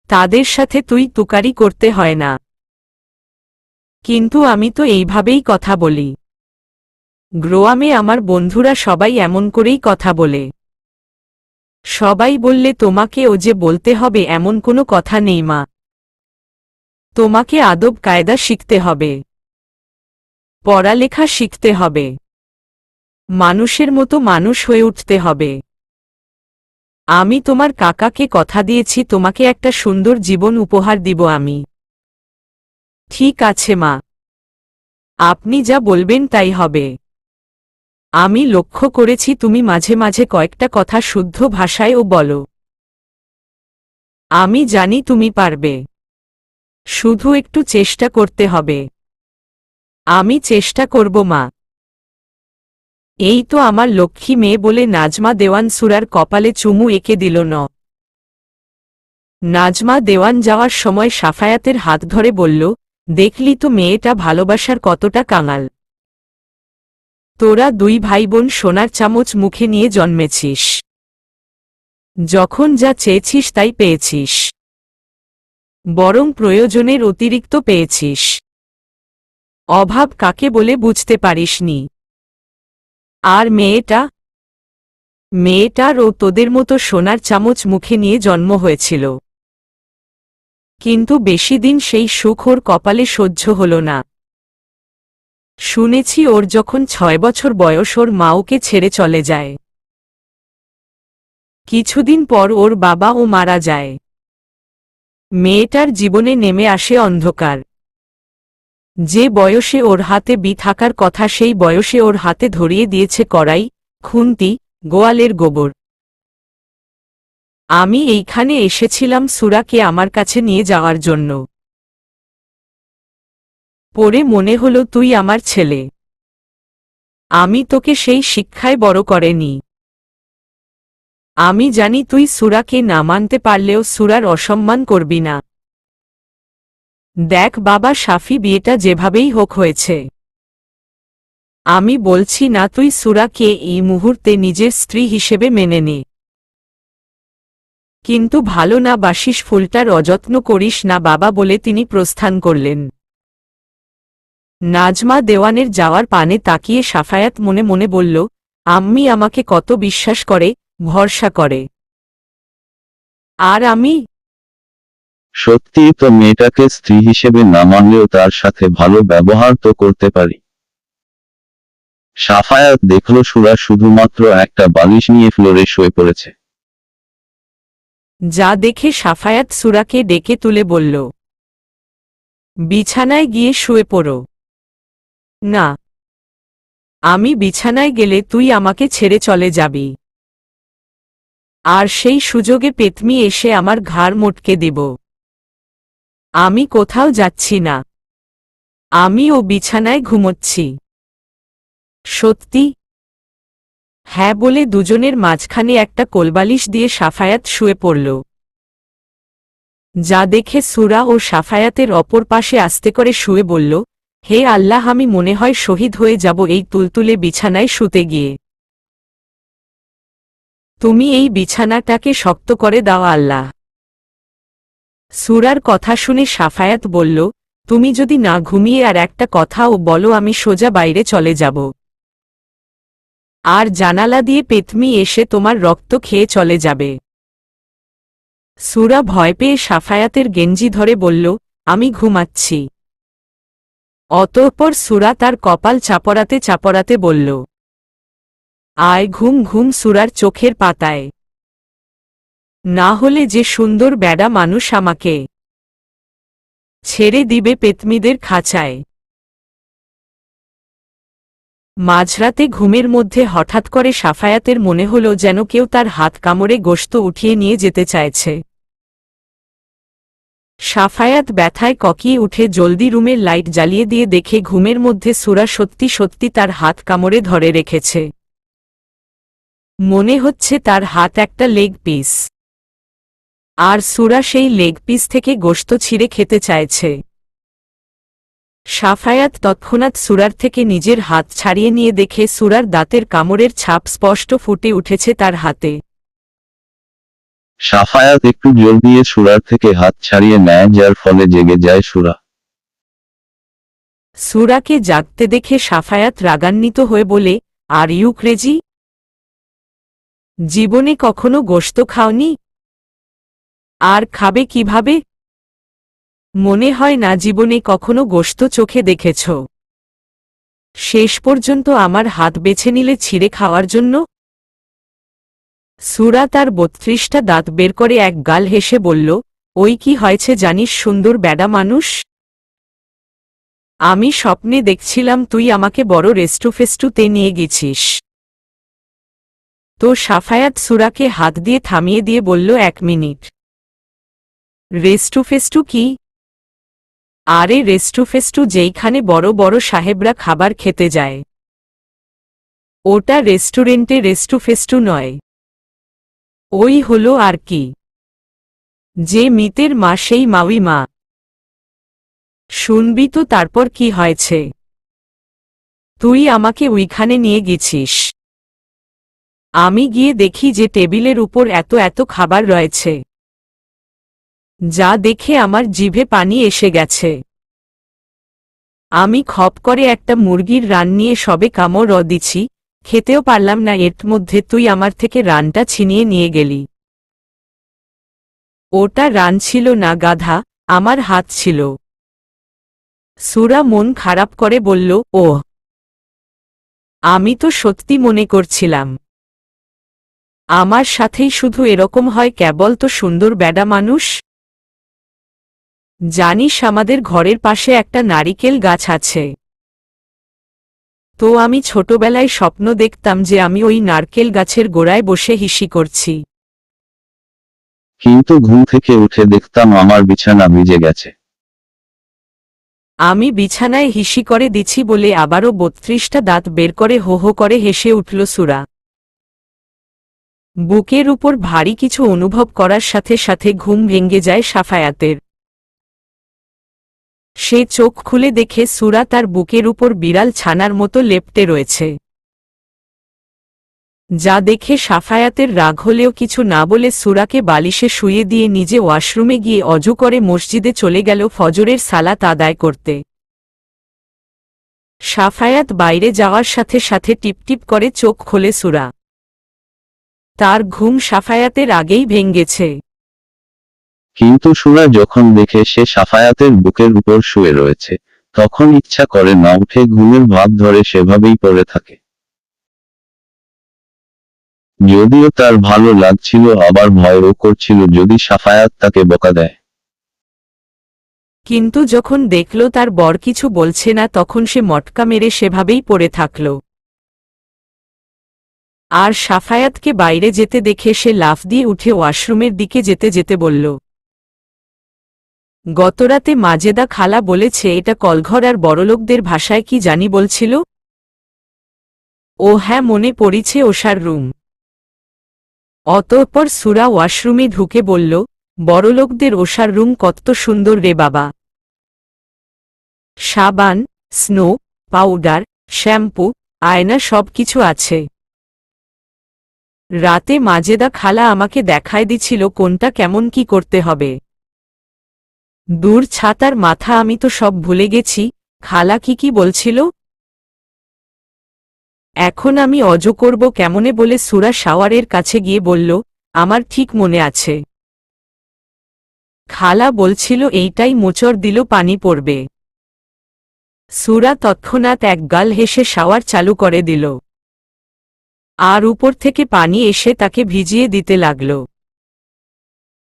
তাদের সাথে তুই তুকারি করতে হয় না। কিন্তু আমি তো এইভাবেই কথা বলি। গ্রামে আমার বন্ধুরা সবাই এমন করেই কথা বলে। সবাই বললে তোমাকে ও যে বলতে হবে এমন কোনো কথা নেই মা। তোমাকে আদব কায়দা শিখতে হবে, পড়ালেখা শিখতে হবে, মানুষের মতো মানুষ হয়ে উঠতে হবে। আমি তোমার কাকাকে কথা দিয়েছি তোমাকে একটা সুন্দর জীবন উপহার দিব আমি। ঠিক আছে মা, আপনি যা বলবেন তাই হবে। আমি লক্ষ্য করেছি তুমি মাঝে মাঝে কয়েকটা কথা শুদ্ধ ভাষায়ও বলো। আমি জানি তুমি পারবে, শুধু একটু চেষ্টা করতে হবে। আমি চেষ্টা করব মা। এই তো আমার লক্ষ্মী মেয়ে বলে নাজমা দেওয়ান সুরার কপালে চুমু এঁকে দিল। নাজমা দেওয়ান যাওয়ার সময় সাফায়াতের হাত ধরে বলল, দেখলি তো মেয়েটা ভালোবাসার কতটা কাঙাল। তোরা দুই ভাই বোন সোনার চামচ মুখে নিয়ে জন্মেছিস, যখন যা চেয়েছিস তাই পেয়েছিস, বরং প্রয়োজনের অতিরিক্ত পেয়েছিস। অভাব কাকে বলে বুঝতে পারিসনি। আর মেয়েটারও তোদের মতো সোনার চামচ মুখে নিয়ে জন্ম হয়েছিল, কিন্তু বেশি দিন সেই সুখ ওর কপালে সহ্য হল না। শুনেছি ওর যখন 6 বছর বয়স ওর মা ওকে ছেড়ে চলে যায়। কিছুদিন পর ওর বাবাও মারা যায়। মেয়েটার জীবনে নেমে আসে অন্ধকার। যে বয়সে ওর হাতে থাকার কথা সেই বয়সে ওর হাতে ধরিয়ে দিয়েছে কড়াই, খুন্তি, গোয়ালের গোবর। আমি এইখানে এসেছিলাম সুরাকে আমার কাছে নিয়ে যাওয়ার জন্য। পরে মনে হলো তুই আমার ছেলে। আমি তোকে সেই শিক্ষায় বড় করেনি। আমি জানি তুই সুরাকে না মানতে পারলেও সুরার অসম্মান করবি না। দেখ বাবা শাফি, বিয়েটা যেভাবেই হোক হয়েছে। আমি বলছি না তুই সুরাকে এই মুহূর্তে নিজের স্ত্রী হিসেবে মেনে নে, কিন্তু ভালো না বাসিস ফুলটার অযত্ন করিস না বাবা বলে তিনি প্রস্থান করলেন। নাজমা দেওয়ানের যাওয়ার পানে তাকিয়ে সাফায়াত মনে মনে বলল, আম্মি আমাকে কত বিশ্বাস করে, ভরসা করে। আর আমি সত্যি তো মেয়েটাকে স্ত্রী হিসেবে না মানলেও তার সাথে ভালো ব্যবহার তো করতে পারি। সাফায়াত দেখল সুরা শুধুমাত্র একটা বালিশ নিয়ে ফ্লোরে শুয়ে পড়েছে। যা দেখে সাফায়াত সুরাকে ডেকে তুলে বলল, বিছানায় গিয়ে শুয়ে পড়ো। না, আমি বিছানায় গেলে তুই আমাকে ছেড়ে চলে যাবি, আর সেই সুযোগে পেতমি এসে আমার ঘাড় মোটকে দেব। আমি কোথাও যাচ্ছি না, আমি ও বিছানায় ঘুমোচ্ছি। সত্যি? হ্যাঁ বলে দুজনের মাঝখানে একটা কোলবালিশ দিয়ে সাফায়াত শুয়ে পড়ল। যা দেখে সুরা ও সাফায়াতের অপর পাশে আস্তে করে শুয়ে বলল, হে আল্লাহ, আমি মনে হয় শহীদ হয়ে যাব এই তুলতুলে বিছানায় শুতে গিয়ে। তুমি এই বিছানাটাকে শক্ত করে দাও আল্লাহ। সুরার কথা শুনে সাফায়াত বলল, তুমি যদি না ঘুমিয়ে আর একটা কথাও বলো আমি সোজা বাইরে চলে যাব, আর জানালা দিয়ে পেতমি এসে তোমার রক্ত খেয়ে চলে যাবে। সুরা ভয় পেয়ে সাফায়াতের গেঞ্জি ধরে বলল, আমি ঘুমাচ্ছি। অতঃপর সুরা তার কপাল চাপড়াতে চাপড়াতে বলল, আয় ঘুম ঘুম সুরার চোখের পাতায়, না হলে যে সুন্দর বেডা মানুষ আমাকে ছেড়ে দিবে পেতমিদের খাঁচায়। মাঝরাতে ঘুমের মধ্যে হঠাৎ করে সাফায়াতের মনে হল যেন কেউ তার হাত কামড়ে গোশত উঠিয়ে নিয়ে যেতে চাইছে। সাফায়াত ব্যথায় ককিয়ে উঠে জলদি রুমের লাইট জ্বালিয়ে দিয়ে দেখে ঘুমের মধ্যে সুরা সত্যি সত্যি তার হাত কামড়ে ধরে রেখেছে। মনে হচ্ছে তার হাত একটা লেগ পিস, আর সুরা সেই লেগ পিস থেকে গোশত ছিঁড়ে খেতে চাইছে। সাফায়াত তৎক্ষণাৎ সুরার থেকে নিজের হাত ছাড়িয়ে নিয়ে দেখে সুরার দাঁতের কামড়ের ছাপ স্পষ্ট ফুটে উঠেছে তার হাতে। সাফায়াত একটু জোর দিয়ে সুরার থেকে হাত ছাড়িয়ে নেয়, যার ফলে জেগে যায় সুরা। সুরাকে জাগতে দেখে সাফায়াত রাগান্বিত হয়ে বলে, আর ইউ ক্রেজি? জীবনে কখনো গোশত খাওনি? আর খাবে কিভাবে? মনে হয় না জীবনে কখনো গোশত চোখে দেখেছ। শেষ পর্যন্ত আমার হাত বেছে নিলে ছিঁড়ে খাওয়ার জন্য? সুরা তার ৩২টা দাঁত বের করে এক গাল হেসে বলল, ওই কি হয়েছে জানিস সুন্দর বেডা মানুষ? আমি স্বপ্নে দেখছিলাম তুই আমাকে বড় রেস্টুফেস্টুতে নিয়ে গেছিস। তো সাফায়াত সুরাকে হাত দিয়ে থামিয়ে দিয়ে বলল, ১ মিনিট। রেস্টুফেস্টু কি? আরে রেস্টুফেস্টু যেইখানে বড় বড় সাহেবরা খাবার খেতে যায়। ওটা রেস্টুরেন্টে রেস্টুফেস্টু নয়। ওই হলো আর কি, যে মিতের মা সেই মাউই মা। শুনবি তো তারপর কি হয়েছে? তুই আমাকে ওইখানে নিয়ে গেছিস। আমি গিয়ে দেখি যে টেবিলের উপর এত এত খাবার রয়েছে, যা দেখে আমার জিভে পানি এসে গেছে। আমি খপ করে একটা মুরগির রান নিয়ে সবে কামড় দিছি, খেতেও পারলাম না, এর মধ্যে তুই আমার থেকে রানটা ছিনিয়ে নিয়ে গেলি। ওটা রান ছিল না গাধা, আমার হাত ছিল। সুরা মন খারাপ করে বলল, ওহ, আমি তো সত্যি মনে করছিলাম। আমার সাথেই শুধু এরকম হয় কেবল তো সুন্দর বেডা মানুষ। জানিস আমাদের ঘরের পাশে একটা নারিকেল গাছ আছে। তো আমি ছোটবেলায় স্বপ্ন দেখতাম যে আমি ওই নারকেল গাছের গোড়ায় বসে হিসি করছি। কিন্তু ঘুম থেকে উঠে দেখতাম আমার বিছানা ভিজে গেছে। আমি বিছানায় হিসি করে দিছি বলে আবারও ৩২টা দাঁত বের করে হো হো করে হেসে উঠল সুরা। বুকের উপর ভারী কিছু অনুভব করার সাথে সাথে ঘুম ভেঙে যায় সাফায়াতের। সে চোখ খুলে দেখে সুরা তার বুকের উপর বিড়াল ছানার মতো লেপ্টে রয়েছে। যা দেখে সাফায়াতের রাগ হলেও কিছু না বলে সুরাকে বালিশে শুইয়ে দিয়ে নিজে ওয়াশরুমে গিয়ে অজু করে মসজিদে চলে গেল ফজরের সালাত আদায় করতে। সাফায়াত বাইরে যাওয়ার সাথে সাথে টিপটিপ করে চোখ খোলে সুরা। তার ঘুম সাফায়াতের আগেই ভেঙেছে। কিন্তু সুরা যখন দেখে সে সাফায়াতের বুকের উপর শুয়ে রয়েছে, তখন ইচ্ছা করে না উঠে ঘুমের ভাব ধরে সেভাবেই পড়ে থাকে। যদিও তার ভালো লাগছিল, আবার ভয়ও করছিল যদি সাফায়াত তাকে বকা দেয়। কিন্তু যখন দেখল তার বর কিছু বলছে না, তখন সে মটকা মেরে সেভাবেই পড়ে থাকল। আর সাফায়াতকে বাইরে যেতে দেখে সে লাফ দিয়ে উঠে ওয়াশরুমের দিকে যেতে যেতে বলল, গতরাতে মাজেদা খালা বলেছে এটা কলঘর, আর বড়লোকদের ভাষায় কি জানি বলছিল। ও হ্যাঁ, মনে পড়িছে, ওষার রুম। অতঃপর সুরা ওয়াশরুমে ঢুকে বলল, বড়লোকদের ওষার রুম কত সুন্দর রে বাবা। সাবান, স্নো, পাউডার, শ্যাম্পু, আয়না সব কিছু আছে। রাতে মাজেদা খালা আমাকে দেখায় দিছিল কোনটা কেমন কি করতে হবে। দূর ছাতার মাথা, আমি তো সব ভুলে গেছি। খালা কি কি বলছিল? এখন আমি অজু করব কেমনে বলে সুরা শাওয়ারের কাছে গিয়ে বলল, আমার ঠিক মনে আছে। খালা বলছিল এইটাই মোচড় দিল পানি পড়বে। সুরা তৎক্ষণাৎ এক গাল হেসে শাওয়ার চালু করে দিল, আর উপর থেকে পানি এসে তাকে ভিজিয়ে দিতে লাগল।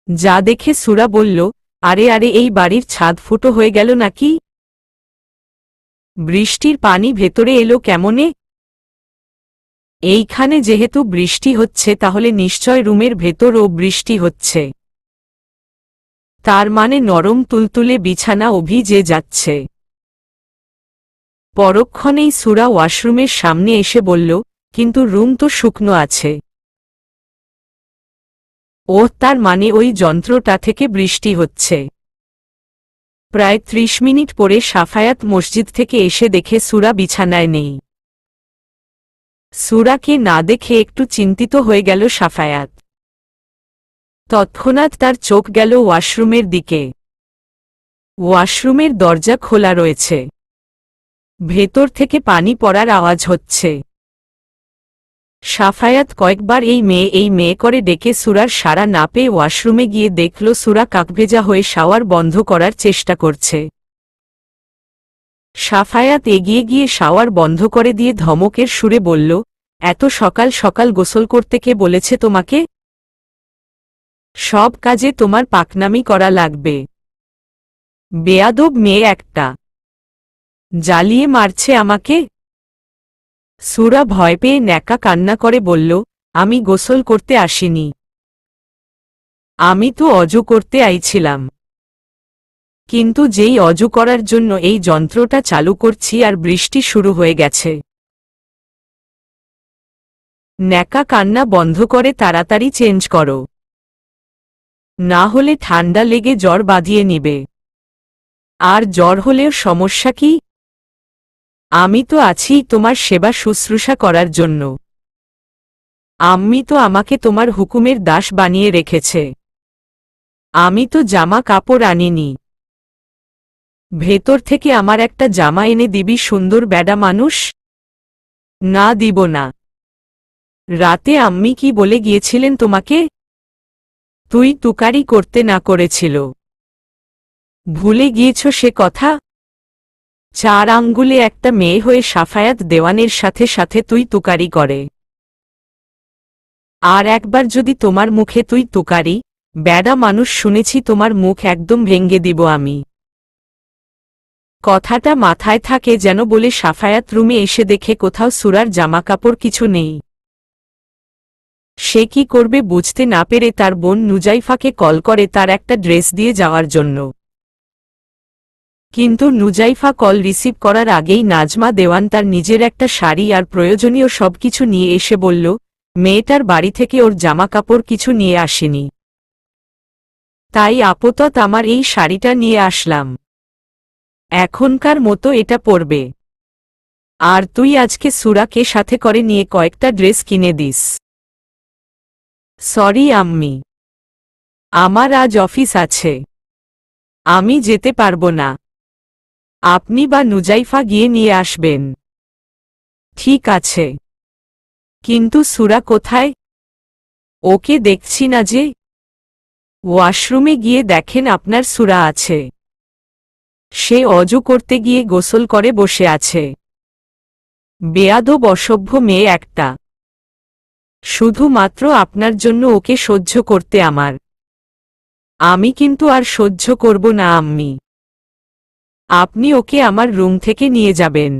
যা দেখে সুরা বলল, আরে আরে, এই বাড়ির ছাদ ফুটো হয়ে গেল নাকি? বৃষ্টির পানি ভেতরে এলো কেমনে? এইখানে যেহেতু বৃষ্টি হচ্ছে, তাহলে নিশ্চয় রুমের ভেতরও বৃষ্টি হচ্ছে। তার মানে নরম তুলতুলে বিছানা ভিজে যাচ্ছে। পরক্ষণেই সুরা ওয়াশরুমের সামনে এসে বলল, কিন্তু রুম তো শুকনো আছে। ওহ, তার মানে ওই যন্ত্রটা থেকে বৃষ্টি হচ্ছে। প্রায় ৩০ মিনিট পরে সাফায়াত মসজিদ থেকে এসে দেখে সুরা বিছানায় নেই। সুরাকে না দেখে একটু চিন্তিত হয়ে গেল সাফায়াত। তৎক্ষণাৎ তার চোখ গেল ওয়াশরুমের দিকে। ওয়াশরুমের দরজা খোলা রয়েছে। ভেতর থেকে পানি পড়ার আওয়াজ হচ্ছে। সাফায়াত কয়েকবার এই মেয়ে করে ডেকে সুরার সাড়া না পেয়ে ওয়াশরুমে গিয়ে দেখল সুরা কাকভেজা হয়ে শাওয়ার বন্ধ করার চেষ্টা করছে। সাফায়াত এগিয়ে গিয়ে শাওয়ার বন্ধ করে দিয়ে ধমকের সুরে বলল, এত সকাল সকাল গোসল করতে কে বলেছে তোমাকে? সব কাজে তোমার পাকনামি করা লাগবে। বেয়াদব মেয়ে একটা। জ্বালিয়ে মারছে আমাকে। সুরা ভয় পেয়ে ন্যাকা কান্না করে বলল, আমি গোসল করতে আসিনি। আমি তো অজু করতে আইছিলাম। কিন্তু যেই অজু করার জন্য এই যন্ত্রটা চালু করছি আর বৃষ্টি শুরু হয়ে গেছে। ন্যাকা কান্না বন্ধ করে তাড়াতাড়ি চেঞ্জ করো, না হলে ঠান্ডা লেগে জ্বর বাঁধিয়ে নিবে। আর জ্বর হলেও সমস্যা কি? আমি তো আছি তোমার সেবা শুশ্রূষা করার জন্য। আম্মি তো আমাকে তোমার হুকুমের দাস বানিয়ে রেখেছে। আমি তো জামা কাপড় আনিনি। ভেতর থেকে আমার একটা জামা এনে দিবি সুন্দর বেডা মানুষ? না, দিব না। রাতে আম্মি কি বলে গিয়েছিলেন তোমাকে? তুই তুকারি করতে না করেছিল? ভুলে গিয়েছ সে কথা? 4 আঙ্গুলে একটা মেয়ে হয়ে সাফায়াত দেওয়ানের সাথে সাথে তুই তুকারি করে। আর একবার যদি তোমার মুখে তুই তুকারি বেডা মানুষ শুনেছি, তোমার মুখ একদম ভেঙ্গে দিব আমি। কথাটা মাথায় থাকে যেন বলে সাফায়াত রুমে এসে দেখে কোথাও সুরার জামাকাপড় কিছু নেই। সে কি করবে বুঝতে না পেরে তার বোন নুজাইফাকে কল করে তার একটা ড্রেস দিয়ে যাওয়ার জন্য। কিন্তু নুজাইফা কল রিসিভ করার আগেই নাজমা দেওয়ান তার নিজের একটা শাড়ি আর প্রয়োজনীয় সবকিছু নিয়ে এসে বলল, মেয়েটার বাড়ি থেকে ওর জামাকাপড় কিছু নিয়ে আসেনি, তাই আপাতত আমার এই শাড়িটা নিয়ে আসলাম। এখনকার মতো এটা পরবে। আর তুই আজকে সুরাকে সাথে করে নিয়ে কয়েকটা ড্রেস কিনে দিস। সরি আম্মি, আমার আজ অফিস আছে, আমি যেতে পারবো না। আপনি বা নুজাইফা গিয়ে নিয়ে আসবেন। ঠিক আছে। কিন্তু সুরা কোথায়? ওকে দেখছি না যে। ওয়াশরুমে গিয়ে দেখেন আপনার সুরা আছে। সে অজু করতে গিয়ে গোসল করে বসে আছে। বেয়াদব অসভ্য মেয়ে একটা। শুধুমাত্র আপনার জন্য ওকে সহ্য করতে আমার। আমি কিন্তু আর সহ্য করব না আম্মি। আপনি ওকে আমার রুম থেকে নিয়ে যাবেন।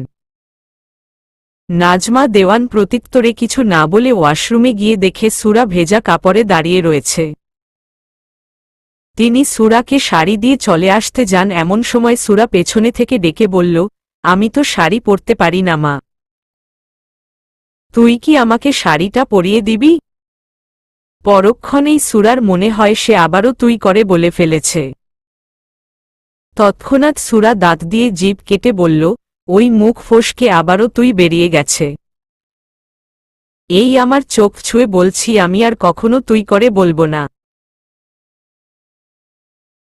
নাজমা দেওয়ান প্রত্যুত্তরে কিছু না বলে ওয়াশরুমে গিয়ে দেখে সুরা ভেজা কাপড়ে দাঁড়িয়ে রয়েছে। তিনি সুরাকে শাড়ি দিয়ে চলে আসতে যান, এমন সময় সুরা পেছনে থেকে ডেকে বলল, আমি তো শাড়ি পরতে পারি না মা। তুই কি আমাকে শাড়িটা পরিয়ে দিবি? পরক্ষণেই সুরার মনে হয় সে আবারও তুই করে বলে ফেলেছে। তৎক্ষণাৎ সুরা দাঁত দিয়ে জিভ কেটে বলল, ওই মুখ ফসকে আবারও তুই বেরিয়ে গেছে। এই আমার চোখ ছুঁয়ে বলছি, আমি আর কখনো তুই করে বলবো না।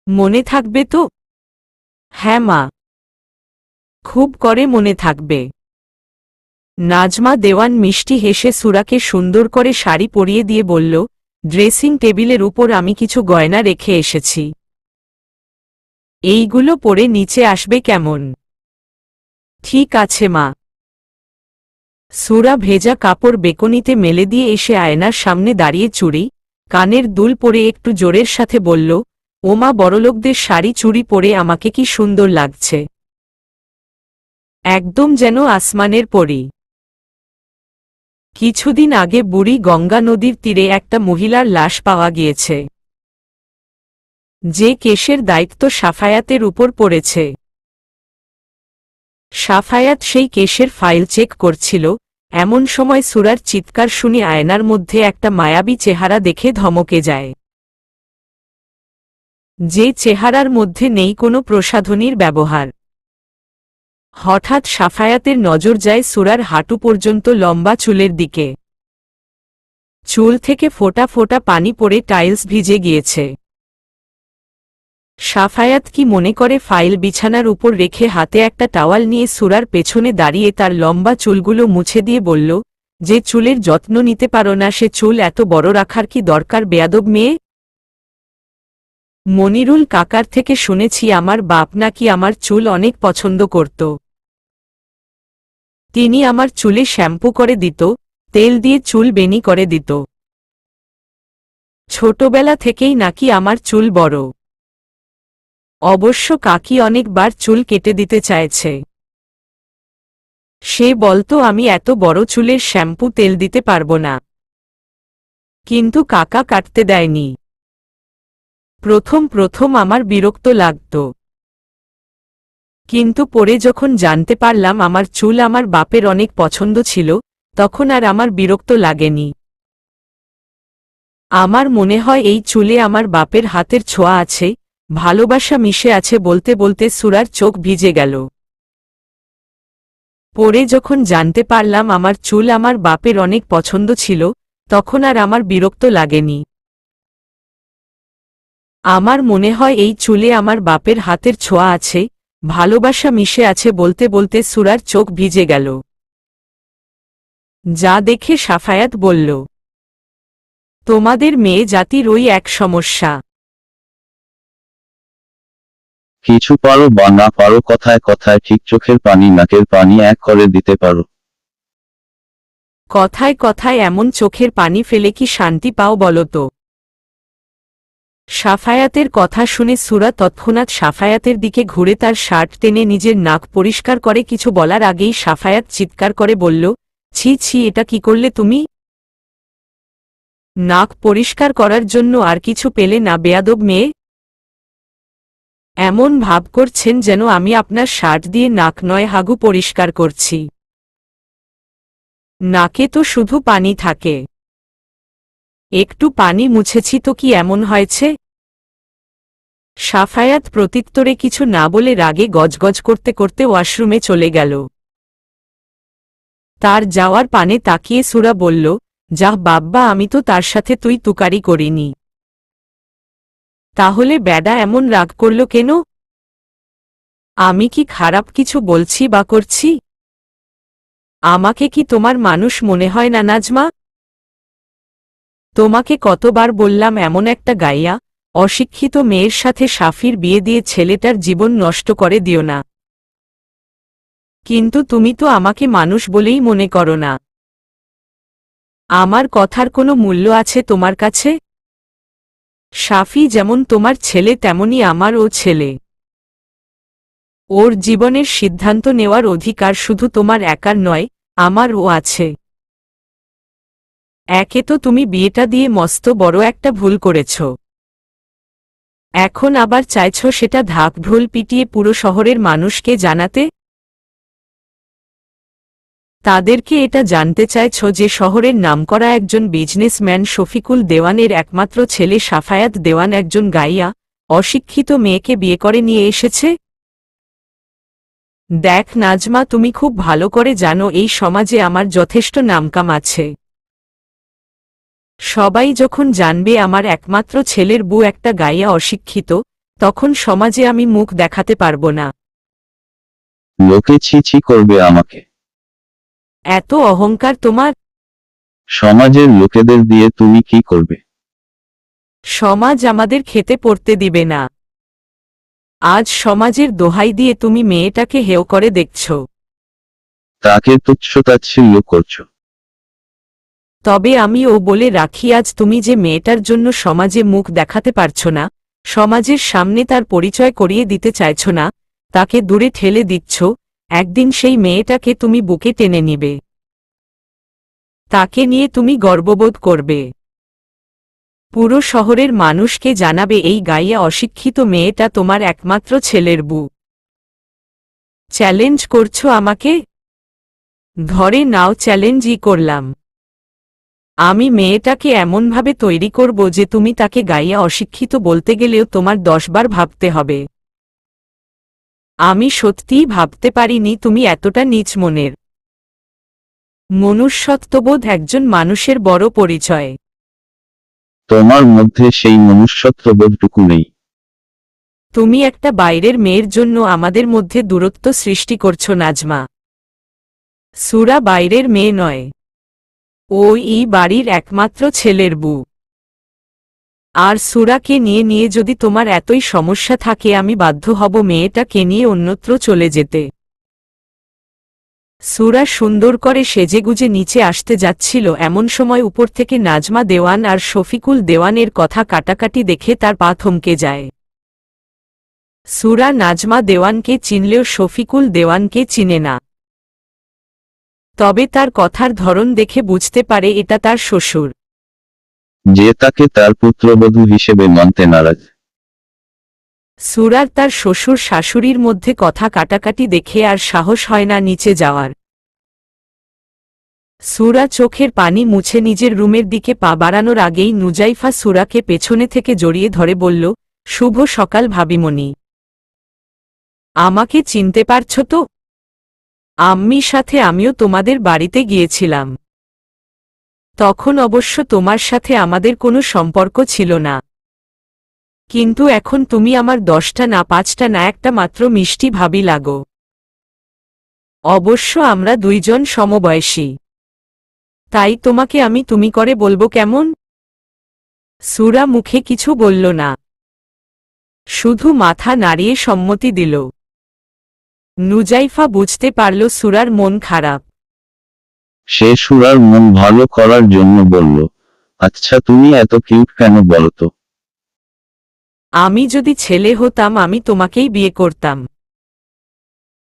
মনে থাকবে তো? হ্যাঁ মা, খুব করে মনে থাকবে। নাজমা দেওয়ান মিষ্টি হেসে সুরাকে সুন্দর করে শাড়ি পরিয়ে দিয়ে বলল, ড্রেসিং টেবিলের উপর আমি কিছু গয়না রেখে এসেছি, এইগুলো পরে নিচে আসবে কেমন? ঠিক আছে মা। সুরা ভেজা কাপড় বেকনিতে মেলে দিয়ে এসে আয়নার সামনে দাঁড়িয়ে চুড়ি কানের দুল পরে একটু জোরের সাথে বলল, ওমা, বড়লোকদের শাড়ি চুড়ি পরে আমাকে কি সুন্দর লাগছে, একদম যেন আসমানের পরী। কিছুদিন আগে বুড়ি গঙ্গা নদীর তীরে একটা মহিলার লাশ পাওয়া গিয়েছে। যে কেসের দায়িত্ব সাফায়াতের উপর পড়েছে। সাফায়াত সেই কেসের ফাইল চেক করছিল, এমন সময় সুরার চিৎকার শুনে আয়নার মধ্যে একটা মায়াবী চেহারা দেখে ধমকে যায়। যে চেহারার মধ্যে নেই কোনো প্রসাধনীর ব্যবহার। হঠাৎ সাফায়াতের নজর যায় সুরার হাঁটু পর্যন্ত লম্বা চুলের দিকে। চুল থেকে ফোঁটা ফোঁটা পানি পড়ে টাইলস ভিজে গিয়েছে। সাফায়াত কি মনে করে ফাইল বিছানার উপর রেখে হাতে একটা টাওয়াল নিয়ে সুরার পেছনে দাঁড়িয়ে তার লম্বা চুলগুলো মুছে দিয়ে বলল, যে চুলের যত্ন নিতে পারো না সে চুল এত বড় রাখার কি দরকার বেয়াদব মেয়ে? মনিরুল কাকার থেকে শুনেছি আমার বাপ নাকি আমার চুল অনেক পছন্দ করত। তিনি আমার চুলে শ্যাম্পু করে দিত, তেল দিয়ে চুল বেনি করে দিত। ছোটবেলা থেকেই নাকি আমার চুল বড়। অবশ্য কাকি অনেকবার চুল কেটে দিতে চাইছে। সে বলতো আমি এত বড় চুলের শ্যাম্পু তেল দিতে পারবো না, কিন্তু কাকা কাটতে দেয়নি। প্রথম প্রথম আমার বিরক্ত লাগত, কিন্তু পরে যখন জানতে পারলাম আমার চুল আমার বাপের অনেক পছন্দ ছিল, তখন আর আমার বিরক্ত লাগেনি। আমার মনে হয় এই চুলে আমার বাপের হাতের ছোঁয়া আছে, ভালোবাসা মিশে আছে। বলতে বলতে সুরার চোখ ভিজে গেল। পরে যখন জানতে পারলাম আমার চুল আমার বাপের অনেক পছন্দ ছিল, তখন আর আমার বিরক্ত লাগেনি। আমার মনে হয় এই চুলে আমার বাপের হাতের ছোঁয়া আছে, ভালোবাসা মিশে আছে। বলতে বলতে সুরার চোখ ভিজে গেল। যা দেখে সাফায়াত বলল, তোমাদের মেয়ে জাতির ওই এক সমস্যা। কিছু পারো বা না পারো, কথায় কথায় ঠিক চোখের পানি নাকের পানি এক করে দিতে পারো। কথায় কথায় এমন চোখের পানি ফেলে কি শান্তি পাও বলো তো? সাফায়াতের কথা শুনে সুরা তৎক্ষণাৎ সাফায়াতের দিকে ঘুরে তার শার্ট টেনে নিজের নাক পরিষ্কার করে কিছু বলার আগেই সাফায়াত চিৎকার করে বলল, ছি ছি, এটা কি করলে তুমি? নাক পরিষ্কার করার জন্য আর কিছু পেলে না বেয়াদব মেয়ে? এমন ভাব করছেন যেন আমি আপনার শার্ট দিয়ে নাক নয় হাগু পরিষ্কার করছি। নাকে তো শুধু পানি থাকে, একটু পানি মুছেছি তো কি এমন হয়েছে? সাফায়াত প্রত্যুত্তরে কিছু না বলে রাগে গজগজ করতে করতে ওয়াশরুমে চলে গেল। তার যাওয়ার পানে তাকিয়ে সুরা বলল, যাহ বাব্বা, আমি তো তার সাথে তুই তুকারি করিনি। তাহলে ব্যাডা এমন রাগ করল কেন? আমি কি খারাপ কিছু বলছি বা করছি? আমাকে কি তোমার মানুষ মনে হয় না নাজমা? তোমাকে কতবার বললাম এমন একটা গাইয়া অশিক্ষিত মেয়ের সাথে সাফির বিয়ে দিয়ে ছেলেটার জীবন নষ্ট করে দিও না। কিন্তু তুমি তো আমাকে মানুষ বলেই মনে করো না। আমার কথার কোনো মূল্য আছে তোমার কাছে? সাফি যেমন তোমার ছেলে তেমনি আমারও ছেলে। ওর জীবনের সিদ্ধান্ত নেওয়ার অধিকার শুধু তোমার একার নয়, আমারও আছে। একে তো তুমি বিয়েটা দিয়ে মস্ত বড় একটা ভুল করেছ, এখন আবার চাইছ সেটা ঢাক ঢোল পিটিয়ে পুরো শহরের মানুষকে জানাতে। তাদেরকে এটা জানতে চাইছ যে শহরের নামকরা একজন বিজনেসম্যান শফিকুল দেওয়ানের একমাত্র ছেলে সাফায়াত দেওয়ান একজন গাইয়া অশিক্ষিত মেয়েকে বিয়ে করে নিয়ে এসেছে। দেখ নাজমা, তুমি খুব ভালো করে জানো এই সমাজে আমার যথেষ্ট নামকাম আছে। সবাই যখন জানবে আমার একমাত্র ছেলের বউ একটা গাইয়া অশিক্ষিত, তখন সমাজে আমি মুখ দেখাতে পারব না। লোকে ছি ছি করবে আমাকে। এত অহংকার তোমার? সমাজের লোকেদের দিয়ে তুমি কি করবে? সমাজ আমাদের খেতে পড়তে দিবে না। আজ সমাজের দোহাই দিয়ে তুমি মেয়েটাকে হেয় করে দেখছ, তাকে তুচ্ছতাচ্ছিল্য করছো। তবে আমি ও বলে রাখি, আজ তুমি যে মেয়েটার জন্য সমাজে মুখ দেখাতে পারছ না, সমাজের সামনে তার পরিচয় করিয়ে দিতে চাইছ না, তাকে দূরে ঠেলে দিচ্ছ, একদিন সেই মেয়েটাকে তুমি বুকে টেনে নিবে, তাকে নিয়ে তুমি গর্ববোধ করবে। পুরো শহরের মানুষকে জানাবে এই গাইয়া অশিক্ষিত মেয়েটা তোমার একমাত্র ছেলের বউ। চ্যালেঞ্জ করছো আমাকে? ধরে নাও, চ্যালেঞ্জই করলাম। আমি মেয়েটাকে এমনভাবে তৈরি করব যে তুমি তাকে গাইয়া অশিক্ষিত বলতে গেলেও তোমার 10 বার ভাবতে হবে। আমি সত্যিই ভাবতে পারিনি তুমি এতটা নীচ মনের। মনুষ্যত্ববোধ একজন মানুষের বড় পরিচয়। তোমার মধ্যে সেই মনুষ্যত্ববোধটুকু নেই। তুমি একটা বাইরের মেয়ের জন্য আমাদের মধ্যে দূরত্ব সৃষ্টি করছো নাজমা। সুরা বাইরের মেয়ে নয়, ও এই বাড়ির একমাত্র ছেলের বউ। আর সুরাকে নিয়ে যদি তোমার এতই সমস্যা থাকে আমি বাধ্য হব মেয়েটাকে নিয়ে অন্যত্র চলে যেতে। সুরা সুন্দর করে সেজেগুজে নিচে আসতে যাচ্ছিল, এমন সময় উপর থেকে নাজমা দেওয়ান আর শফিকুল দেওয়ানের কথা কাটাকাটি দেখে তার পা থমকে যায়। সুরা নাজমা দেওয়ানকে চিনলেও শফিকুল দেওয়ানকে চিনে না। তবে তার কথার ধরন দেখে বুঝতে পারে এটা তার শ্বশুর, যে তাকে তার পুত্রবধূ হিসেবে মানতে নারাজ। সুরার তার শ্বশুর শাশুড়ির মধ্যে কথা কাটাকাটি দেখে আর সাহস হয় না নিচে যাওয়ার। সুরা চোখের পানি মুছে নিজের রুমের দিকে পা বাড়ানোর আগেই নুজাইফা সুরাকে পেছনে থেকে জড়িয়ে ধরে বলল, শুভ সকাল ভাবিমণি। আমাকে চিনতে পারছ তো? আম্মির সাথে আমিও তোমাদের বাড়িতে গিয়েছিলাম। তখন অবশ্য তোমার সাথে আমাদের কোনো সম্পর্ক ছিল না, কিন্তু এখন তুমি আমার 10টা না 5টা না একটা মাত্র মিষ্টি ভাবি লাগো। অবশ্য আমরা দুইজন সমবয়সী, তাই তোমাকে আমি তুমি করে বলবো কেমন? সুরা মুখে কিছু বলল না, শুধু মাথা নাড়িয়ে সম্মতি দিল। নুজাইফা বুঝতে পারল সুরার মন খারাপ। সে সুরার মন ভালো করার জন্য বলল, আচ্ছা তুমি এত কিউট কেন বলো তো? আমি যদি ছেলে হতাম আমি তোমাকেই বিয়ে করতাম।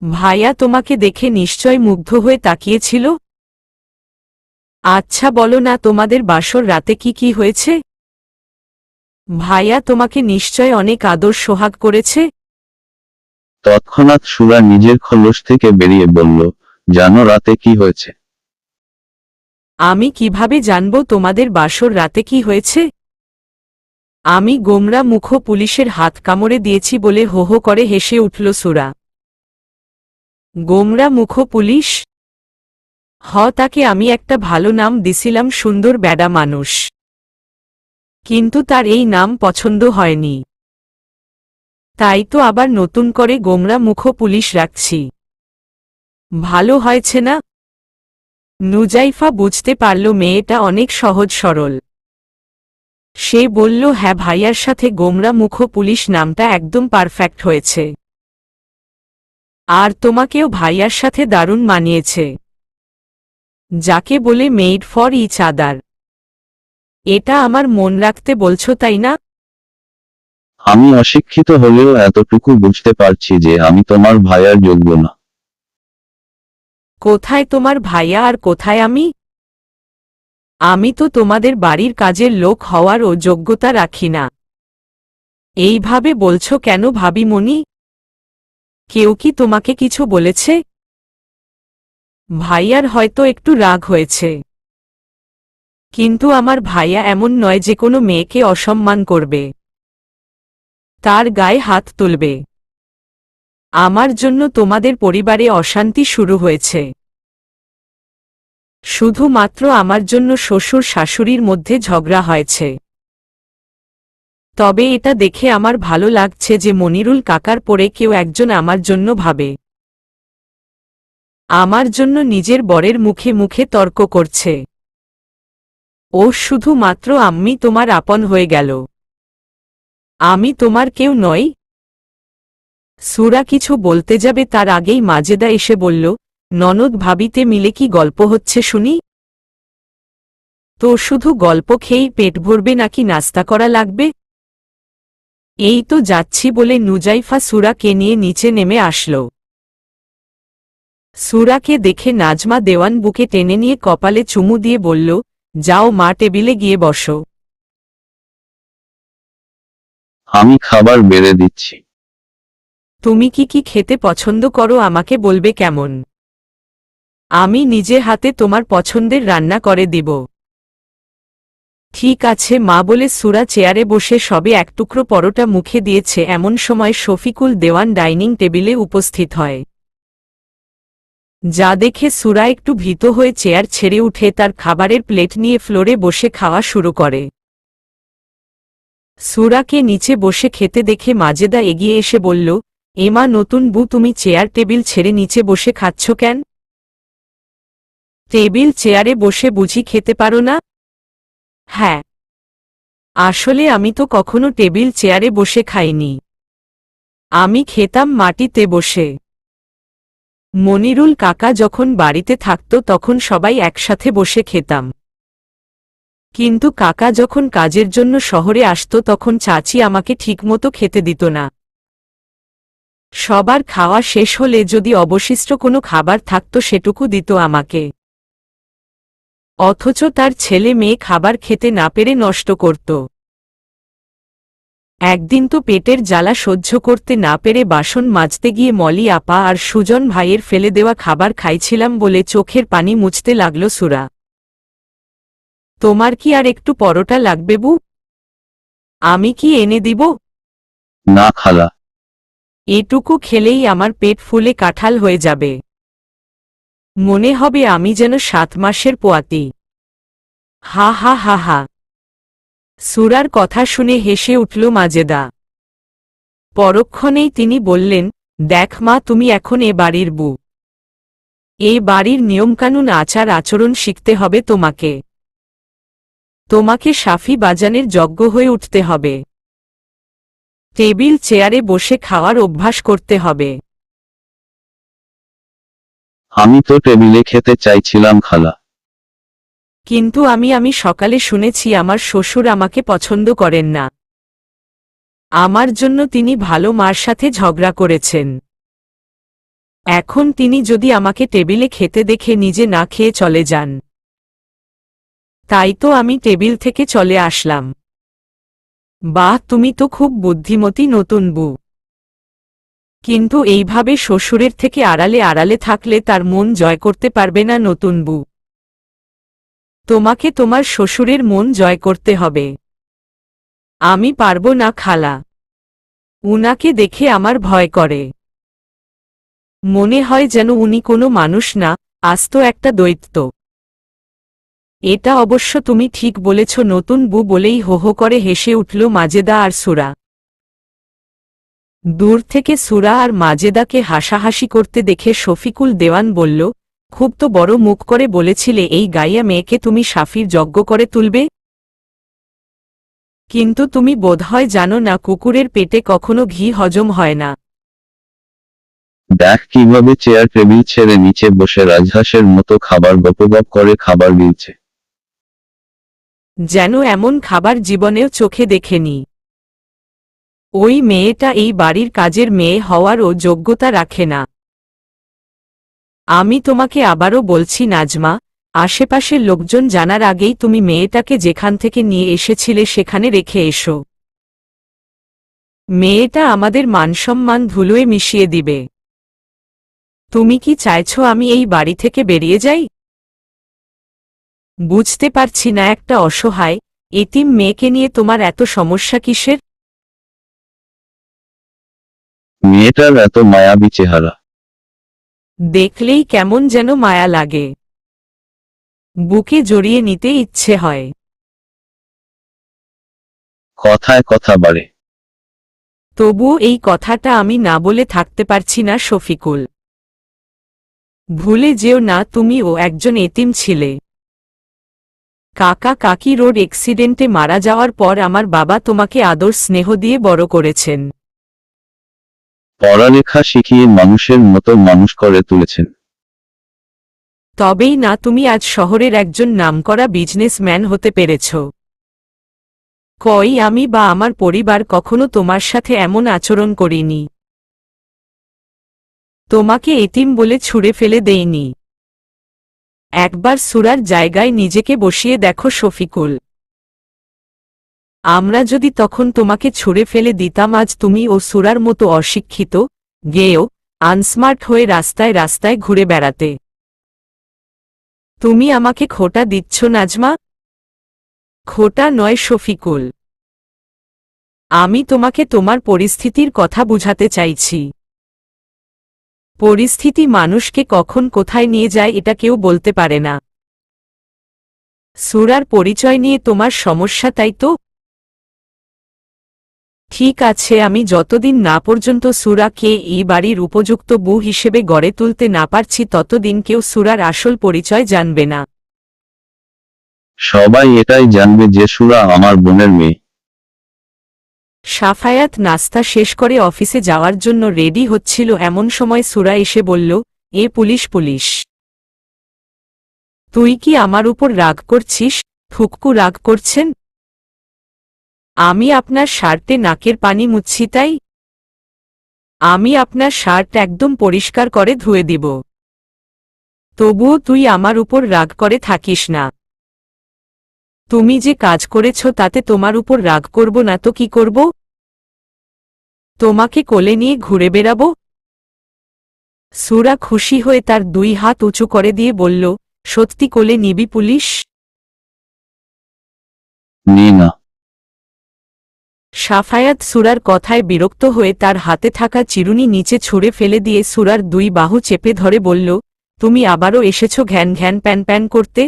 ভাইয়া তোমাকে দেখে নিশ্চয় মুগ্ধ হয়ে তাকিয়েছিল। আচ্ছা বলো না, তোমাদের বাসর রাতে কি কি হয়েছে? ভাইয়া তোমাকে নিশ্চয় অনেক আদর সোহাগ করেছে। তৎক্ষণাৎ সুরা নিজের খোলস থেকে বেরিয়ে বলল, জানো রাতে কি হয়েছে? আমি কিভাবে জানবো তোমাদের বাসর রাতে কি হয়েছে? আমি গোমরা মুখ পুলিশের হাত কামড়ে দিয়েছি বলে হো হো করে হেসে উঠল সুরা। গোমরা মুখ পুলিশ? তাকে আমি একটা ভালো নাম দিছিলাম, সুন্দর বেডা মানুষ, কিন্তু তার এই নাম পছন্দ হয়নি, তাই তো আবার নতুন করে গোমরা মুখ পুলিশ রাখছি। ভালো হয়েছে না? নুজাইফা বুঝতে পারল মেয়েটা অনেক সহজ সরল। সে বলল, হ্যাঁ ভাইয়ার সাথে গোমরা মুখ পুলিশ নামটা একদম পারফেক্ট হয়েছে। আর তোমাকেও ভাইয়ার সাথে দারুণ মানিয়েছে, যাকে বলে মেড ফর ইচ আদার। এটা আমার মন রাখতে বলছো তাই না? আমি অশিক্ষিত হলেও এতটুকু বুঝতে পারছি যে আমি তোমার ভাইয়ার যোগ্য না। কোথায় তোমার ভাইয়া আর কোথায় আমি? আমি তো তোমাদের বাড়ির কাজের লোক হওয়ারও যোগ্যতা রাখি না। এইভাবে বলছো কেন ভাবিমণি? কেউ কি তোমাকে কিছু বলেছে? ভাইয়ার হয়তো একটু রাগ হয়েছে, কিন্তু আমার ভাইয়া এমন নয় যে কোনো মেয়েকে অসম্মান করবে, তার গায়ে হাত তুলবে। আমার জন্য তোমাদের পরিবারে অশান্তি শুরু হয়েছে, শুধুমাত্র আমার জন্য শ্বশুর শাশুড়ির মধ্যে ঝগড়া হয়েছে। তবে এটা দেখে আমার ভালো লাগছে যে মনিরুল কাকার পরে কেউ একজন আমার জন্য ভাবে, আমার জন্য নিজের বরের মুখে মুখে তর্ক করছে। ও শুধুমাত্র আম্মি তোমার আপন হয়ে গেল, আমি তোমার কেউ নই। সুরা কিছু বলতে যাবে তার আগেই মাজেদা এসে বলল, ননদ ভাবিতে মিলে কি গল্প হচ্ছে শুনি? তো শুধু গল্প খেয়েই পেট ভরবে নাকি নাস্তা করা লাগবে? এই তো যাচ্ছি বলে নুজাইফা সুরাকে নিয়ে নিচে নেমে আসল। সুরাকে দেখে নাজমা দেওয়ান বুকে টেনে নিয়ে কপালে চুমু দিয়ে বলল, যাও মা, টেবিলে গিয়ে বসো। আমি খাবার বেড়ে দিচ্ছি। তুমি কি কি খেতে পছন্দ করো আমাকে বলবে কেমন? আমি নিজে হাতে তোমার পছন্দের রান্না করে দিব। ঠিক আছে মা বলে সুরা চেয়ারে বসে সবে এক টুকরো পরোটা মুখে দিয়েছে এমন সময় শফিকুল দেওয়ান ডাইনিং টেবিলে উপস্থিত হয়। যা দেখে সুরা একটু ভীত হয়ে চেয়ার ছেড়ে উঠে তার খাবারের প্লেট নিয়ে ফ্লোরে বসে খাওয়া শুরু করে। সুরাকে নিচে বসে খেতে দেখে মাজেদা এগিয়ে এসে বলল, এমা নতুন বউ তুমি চেয়ার টেবিল ছেড়ে নিচে বসে খাচ্ছ কেন? টেবিল চেয়ারে বসে বুঝি খেতে পারো না? হ্যাঁ, আসলে আমি তো কখনো টেবিল চেয়ারে বসে খাইনি। আমি খেতাম মাটিতে বসে। মনিরুল কাকা যখন বাড়িতে থাকত তখন সবাই একসাথে বসে খেতাম। কিন্তু কাকা যখন কাজের জন্য শহরে আসত তখন চাচি আমাকে ঠিকমতো খেতে দিত না। সবার খাওয়া শেষ হলে যদি অবশিষ্ট কোনো খাবার থাকত সেটুকু দিত আমাকে। অথচ তার ছেলে মেয়ে খাবার খেতে না পেরে নষ্ট করত। একদিন তো পেটের জ্বালা সহ্য করতে না পেরে বাসন মাজতে গিয়ে মলি আপা আর সুজন ভাইয়ের ফেলে দেওয়া খাবার খাইছিলাম বলে চোখের পানি মুছতে লাগল সুরা। তোমার কি আর একটু পরোটা লাগবে বু? আমি কি এনে দিব? না খালা। এটুকু খেলেই আমার পেট ফুলে কাঁঠাল হয়ে যাবে। মনে হবে আমি যেন 7 মাসের পোয়াতি। হা হা হা হা। সুরার কথা শুনে হেসে উঠল মাজেদা। পরক্ষণেই তিনি বললেন, দেখ মা তুমি এখন এ বাড়ির বউ। এ বাড়ির নিয়মকানুন আচার আচরণ শিখতে হবে তোমাকে। তোমাকে সাফি বাজানের যোগ্য হয়ে উঠতে হবে। টেবিল চেয়ারে বসে খাওয়ার অভ্যাস করতে হবে। আমি তো টেবিলে খেতে চাইছিলাম খালা। কিন্তু আমি সকালে শুনেছি আমার শ্বশুর আমাকে পছন্দ করেন না। আমার জন্য তিনি ভালো মার সাথে ঝগড়া করেছেন। এখন তিনি যদি আমাকে টেবিলে খেতে দেখে নিজে না খেয়ে চলে যান। তাই তো আমি টেবিল থেকে চলে আসলাম। বাহ তুমি তো খুব বুদ্ধিমতী নতুন বউ। কিন্তু এইভাবে শ্বশুরের থেকে আড়ালে আড়ালে থাকলে তার মন জয় করতে পারবে না নতুন বউ। তোমাকে তোমার শ্বশুরের মন জয় করতে হবে। আমি পারবো না খালা। উনাকে দেখে আমার ভয় করে। মনে হয় যেন উনি কোনো মানুষ না, আস্ত একটা দৈত্য। এটা অবশ্য তুমি ঠিক বলেছ নতুন বউ বলেই হো হো করে হেসে উঠল মাজেদা আর সুরা। দূর থেকে সুরা আর মাজেদাকে হাসাহাসি করতে দেখে শফিকুল দেওয়ান বলল, খুব তো বড় মুখ করে বলেছিলে এই গাইয়া মেয়েকে তুমি সাফির যজ্ঞ করে তুলবে। কিন্তু তুমি বোধহয় জানো না কুকুরের পেটে কখনো ঘি হজম হয় না। দেখ কিভাবে চেয়ার টেবিল ছেড়ে নিচে বসে রাজহাঁসের মতো খাবার গপগপ করে খাবার গিলছে। যেন এমন খাবার জীবনেও চোখে দেখেনি। ওই মেয়েটা এই বাড়ির কাজের মেয়ে হওয়ারও যোগ্যতা রাখে না। আমি তোমাকে আবারও বলছি নাজমা, আশেপাশের লোকজন জানার আগেই তুমি মেয়েটাকে যেখান থেকে নিয়ে এসেছিলে সেখানে রেখে এসো। মেয়েটা আমাদের মানসম্মান ধুলোয় মিশিয়ে দিবে। তুমি কি চাইছো আমি এই বাড়ি থেকে বেরিয়ে যাই? বুঝতে পারছি না একটা অসহায় এতিম মেয়েকে নিয়ে তোমার এত সমস্যা কিসের? মেয়েটার এত মায়াবী চেহারা। দেখলেই কেমন যেন মায়া লাগে। বুকে জড়িয়ে নিতে ইচ্ছে হয়। কথায় কথা বাড়ে। তবুও এই কথাটা আমি না বলে থাকতে পারছি না শফিকুল। ভুলে যেও না তুমিও একজন এতিম ছিলে। কাকা কাকি রোড অ্যাক্সিডেন্টে মারা যাওয়ার পর আমার বাবা তোমাকে আদর স্নেহ দিয়ে বড় করেছেন। পড়ালেখা শিখিয়ে মানুষের মতো মানুষ করে তুলেছেন। তবেই না তুমি আজ শহরের একজন নামকরা বিজনেসম্যান হতে পেরেছ। কই আমি বা আমার পরিবার কখনো তোমার সাথে এমন আচরণ করিনি। তোমাকে এতিম বলে ছুঁড়ে ফেলে দেইনি। একবার সুরার জায়গায় নিজেকে বসিয়ে দেখো শফিকুল। আমরা যদি তখন তোমাকে ছুঁড়ে ফেলে দিতাম, আজ তুমি ও সুরার মতো অশিক্ষিত, গেয়েও, আনস্মার্ট হয়ে রাস্তায় রাস্তায় ঘুরে বেড়াতে। তুমি আমাকে খোটা দিচ্ছ নাজমা? খোটা নয় শফিকুল, আমি তোমাকে তোমার পরিস্থিতির কথা বুঝাতে চাইছি। পরিস্থিতি মানুষকে কখন কোথায় নিয়ে যায় এটা কেউ বলতে পারে না। সুরার পরিচয় নিয়ে তোমার সমস্যা, তাই তো? ঠিক আছে, আমি যতদিন না পর্যন্ত সুরাকে এই বাড়ির উপযুক্ত বউ হিসেবে গড়ে তুলতে না পারছি ততদিন কেউ সুরার আসল পরিচয় জানবে না। সবাই এটাই জানবে যে সুরা আমার বোনের মেয়ে। সাফায়াত নাস্তা শেষ করে অফিসে যাওয়ার জন্য রেডি হচ্ছিল, এমন সময় সুরা এসে বলল, এ পুলিশ পুলিশ। তুই কি আমার উপর রাগ করছিস? ফুক্কু রাগ করছেন? আমি আপনার শার্টে নাকের পানি মুছছি তাই? আমি আপনার শার্ট একদম পরিষ্কার করে ধুয়ে দিব। তবুও তুই আমার উপর রাগ করে থাকিস না। তুমি যে কাজ করেছ তাতে তোমার উপর রাগ করব না তো কি করব? তোমাকে কোলে নিয়ে ঘুরে বেড়াবো? সুরা খুশি হয়ে তার 2 হাত উঁচু করে দিয়ে বলল, সত্যি কোলে নিবি পুলিশ? নে না। সাফায়াত সুরার কথায় বিরক্ত হয়ে তার হাতে থাকা চিরুনি নিচে ছুঁড়ে ফেলে দিয়ে সুরার 2 বাহু চেপে ধরে বলল, তুমি আবারও এসেছ ঘ্যান ঘ্যান প্যান প্যান করতে?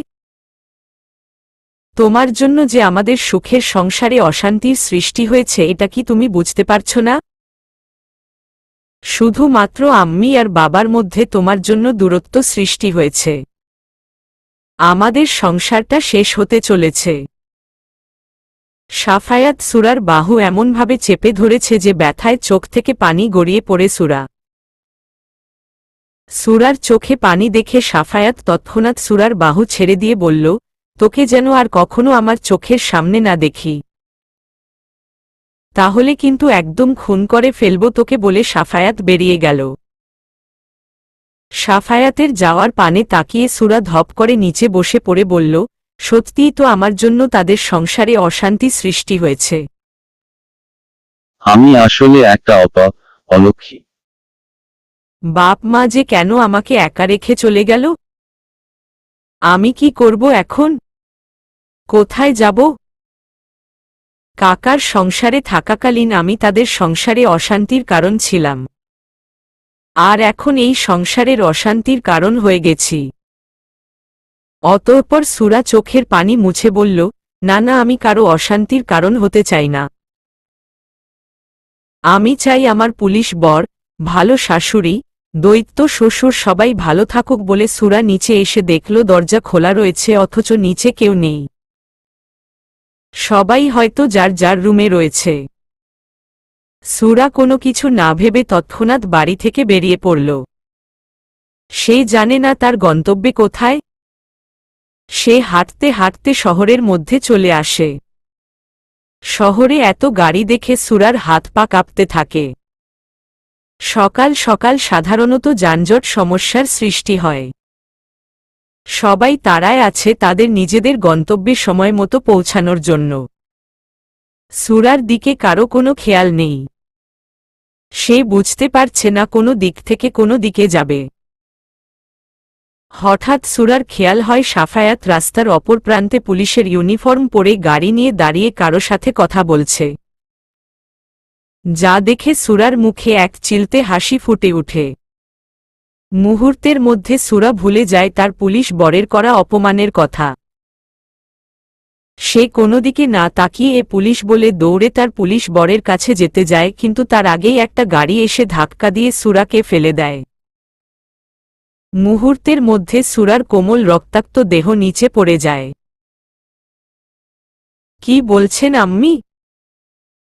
তোমার জন্য যে আমাদের সুখের সংসারে অশান্তির সৃষ্টি হয়েছে এটা কি তুমি বুঝতে পারছ না? শুধুমাত্র আম্মি আর বাবার মধ্যে তোমার জন্য দূরত্ব সৃষ্টি হয়েছে। আমাদের সংসারটা শেষ হতে চলেছে। সাফায়াত সুরার বাহু এমনভাবে চেপে ধরেছে যে ব্যথায় চোখ থেকে পানি গড়িয়ে পড়ে সুরার চোখে পানি দেখে সাফায়াত তৎক্ষণাৎ সুরার বাহু ছেড়ে দিয়ে বলল, তোকে যেন আর কখনো আমার চোখের সামনে না দেখি, তাহলে কিন্তু একদম খুন করে ফেলব তোকে বলে সাফায়াত বেরিয়ে গেল। সাফায়াতের যাওয়ার পানে তাকিয়ে সুরা ধপ করে নিচে বসে পড়ে বলল, সত্যিই তো আমার জন্য তাদের সংসারে অশান্তি সৃষ্টি হয়েছে। আমি আসলে একটা অলক্ষী। বাপ মা যে কেন আমাকে একা রেখে চলে গেল? আমি কি করব এখন? কোথায় যাব? কাকার সংসারে থাকাকালীন আমি তাদের সংসারে অশান্তির কারণ ছিলাম, আর এখন এই সংসারের অশান্তির কারণ হয়ে গেছি। অতঃপর সুরা চোখের পানি মুছে বলল, না না, আমি কারো অশান্তির কারণ হতে চাই না। আমি চাই আমার পুলিশ বর, ভালো শাশুড়ি, দৈত্য শ্বশুর সবাই ভালো থাকুক বলে সুরা নিচে এসে দেখল দরজা খোলা রয়েছে অথচ নিচে কেউ নেই। সবাই হয়তো যার যার রুমে রয়েছে। সুরা কোনো কিছু না ভেবে তৎক্ষণাৎ বাড়ি থেকে বেরিয়ে পড়ল। সে জানে না তার গন্তব্যে কোথায়। সে হাঁটতে হাঁটতে শহরের মধ্যে চলে আসে। শহরে এত গাড়ি দেখে সুরার হাত পা কাঁপতে থাকে। সকাল সকাল সাধারণত যানজট সমস্যার সৃষ্টি হয়। সবাই তাড়ায় আছে তাদের নিজেদের গন্তব্যে সময় মতো পৌঁছানোর জন্য। সুরার দিকে কারো কোনো খেয়াল নেই। সে বুঝতে পারছে না কোনো দিক থেকে কোনো দিকে যাবে। হঠাৎ সুরার খেয়াল হয় সাফায়াত রাস্তার অপর প্রান্তে পুলিশের ইউনিফর্ম পরে গাড়ি নিয়ে দাঁড়িয়ে কারো সাথে কথা বলছে। যা দেখে সুরার মুখে এক চিলতে হাসি ফুটে ওঠে। মুহূর্তের মধ্যে সুরা ভুলে যায় তার পুলিশ বরের করা অপমানের কথা। সে কোনো দিকে না তাকিয়ে এ পুলিশ বলে দৌড়ে তার পুলিশ বরের কাছে যেতে যায়, কিন্তু তার আগেই একটা গাড়ি এসে ধাক্কা দিয়ে সুরাকে ফেলে দেয়। মুহূর্তের মধ্যে সুরার কোমল রক্তাক্ত দেহ নিচে পড়ে যায়। কি বলছেন আম্মি?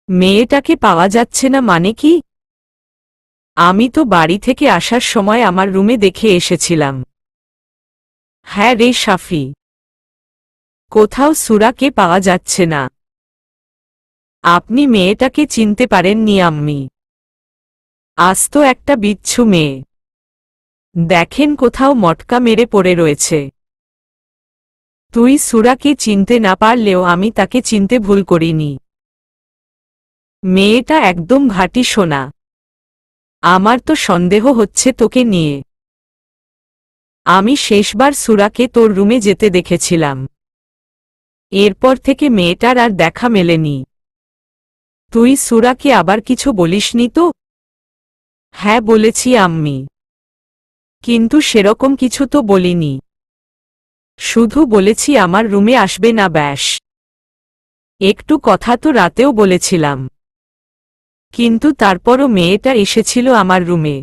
মেয়েটাকে পাওয়া যাচ্ছে না মানে কি? আমি তো বাড়ি থেকে আসার সময় আমার রুমে দেখে এসেছিলাম। হ্যাঁ রে শাফি, কোথাও সুরাকে পাওয়া যাচ্ছে না। আপনি মেয়েটাকে চিনতে পারেননি আম্মি? আস্ত একটা বিচ্ছু মেয়ে। দেখেন কোথাও মটকা মেরে পড়ে রয়েছে। তুই সুরাকে চিনতে না পারলেও আমি তাকে চিনতে ভুল করিনি। মেয়েটা একদম ঘাঁটি সোনা। আমার তো সন্দেহ হচ্ছে তোকে নিয়ে। আমি শেষবার সুরাকে তোর রুমে যেতে দেখেছিলাম। এরপর থেকে মেয়েটার আর দেখা মেলেনি। তুই সুরাকে আবার কিছু বলিসনি তো? হ্যাঁ বলেছি আম্মি, কিন্তু সেরকম কিছু তো বলিনি। শুধু বলেছি আমার রুমে আসবে না ব্যাস। একটু কথা তো রাতেও বলেছিলাম, কিন্তু তারপরও মেয়েটা এসেছিল আমার রুমে।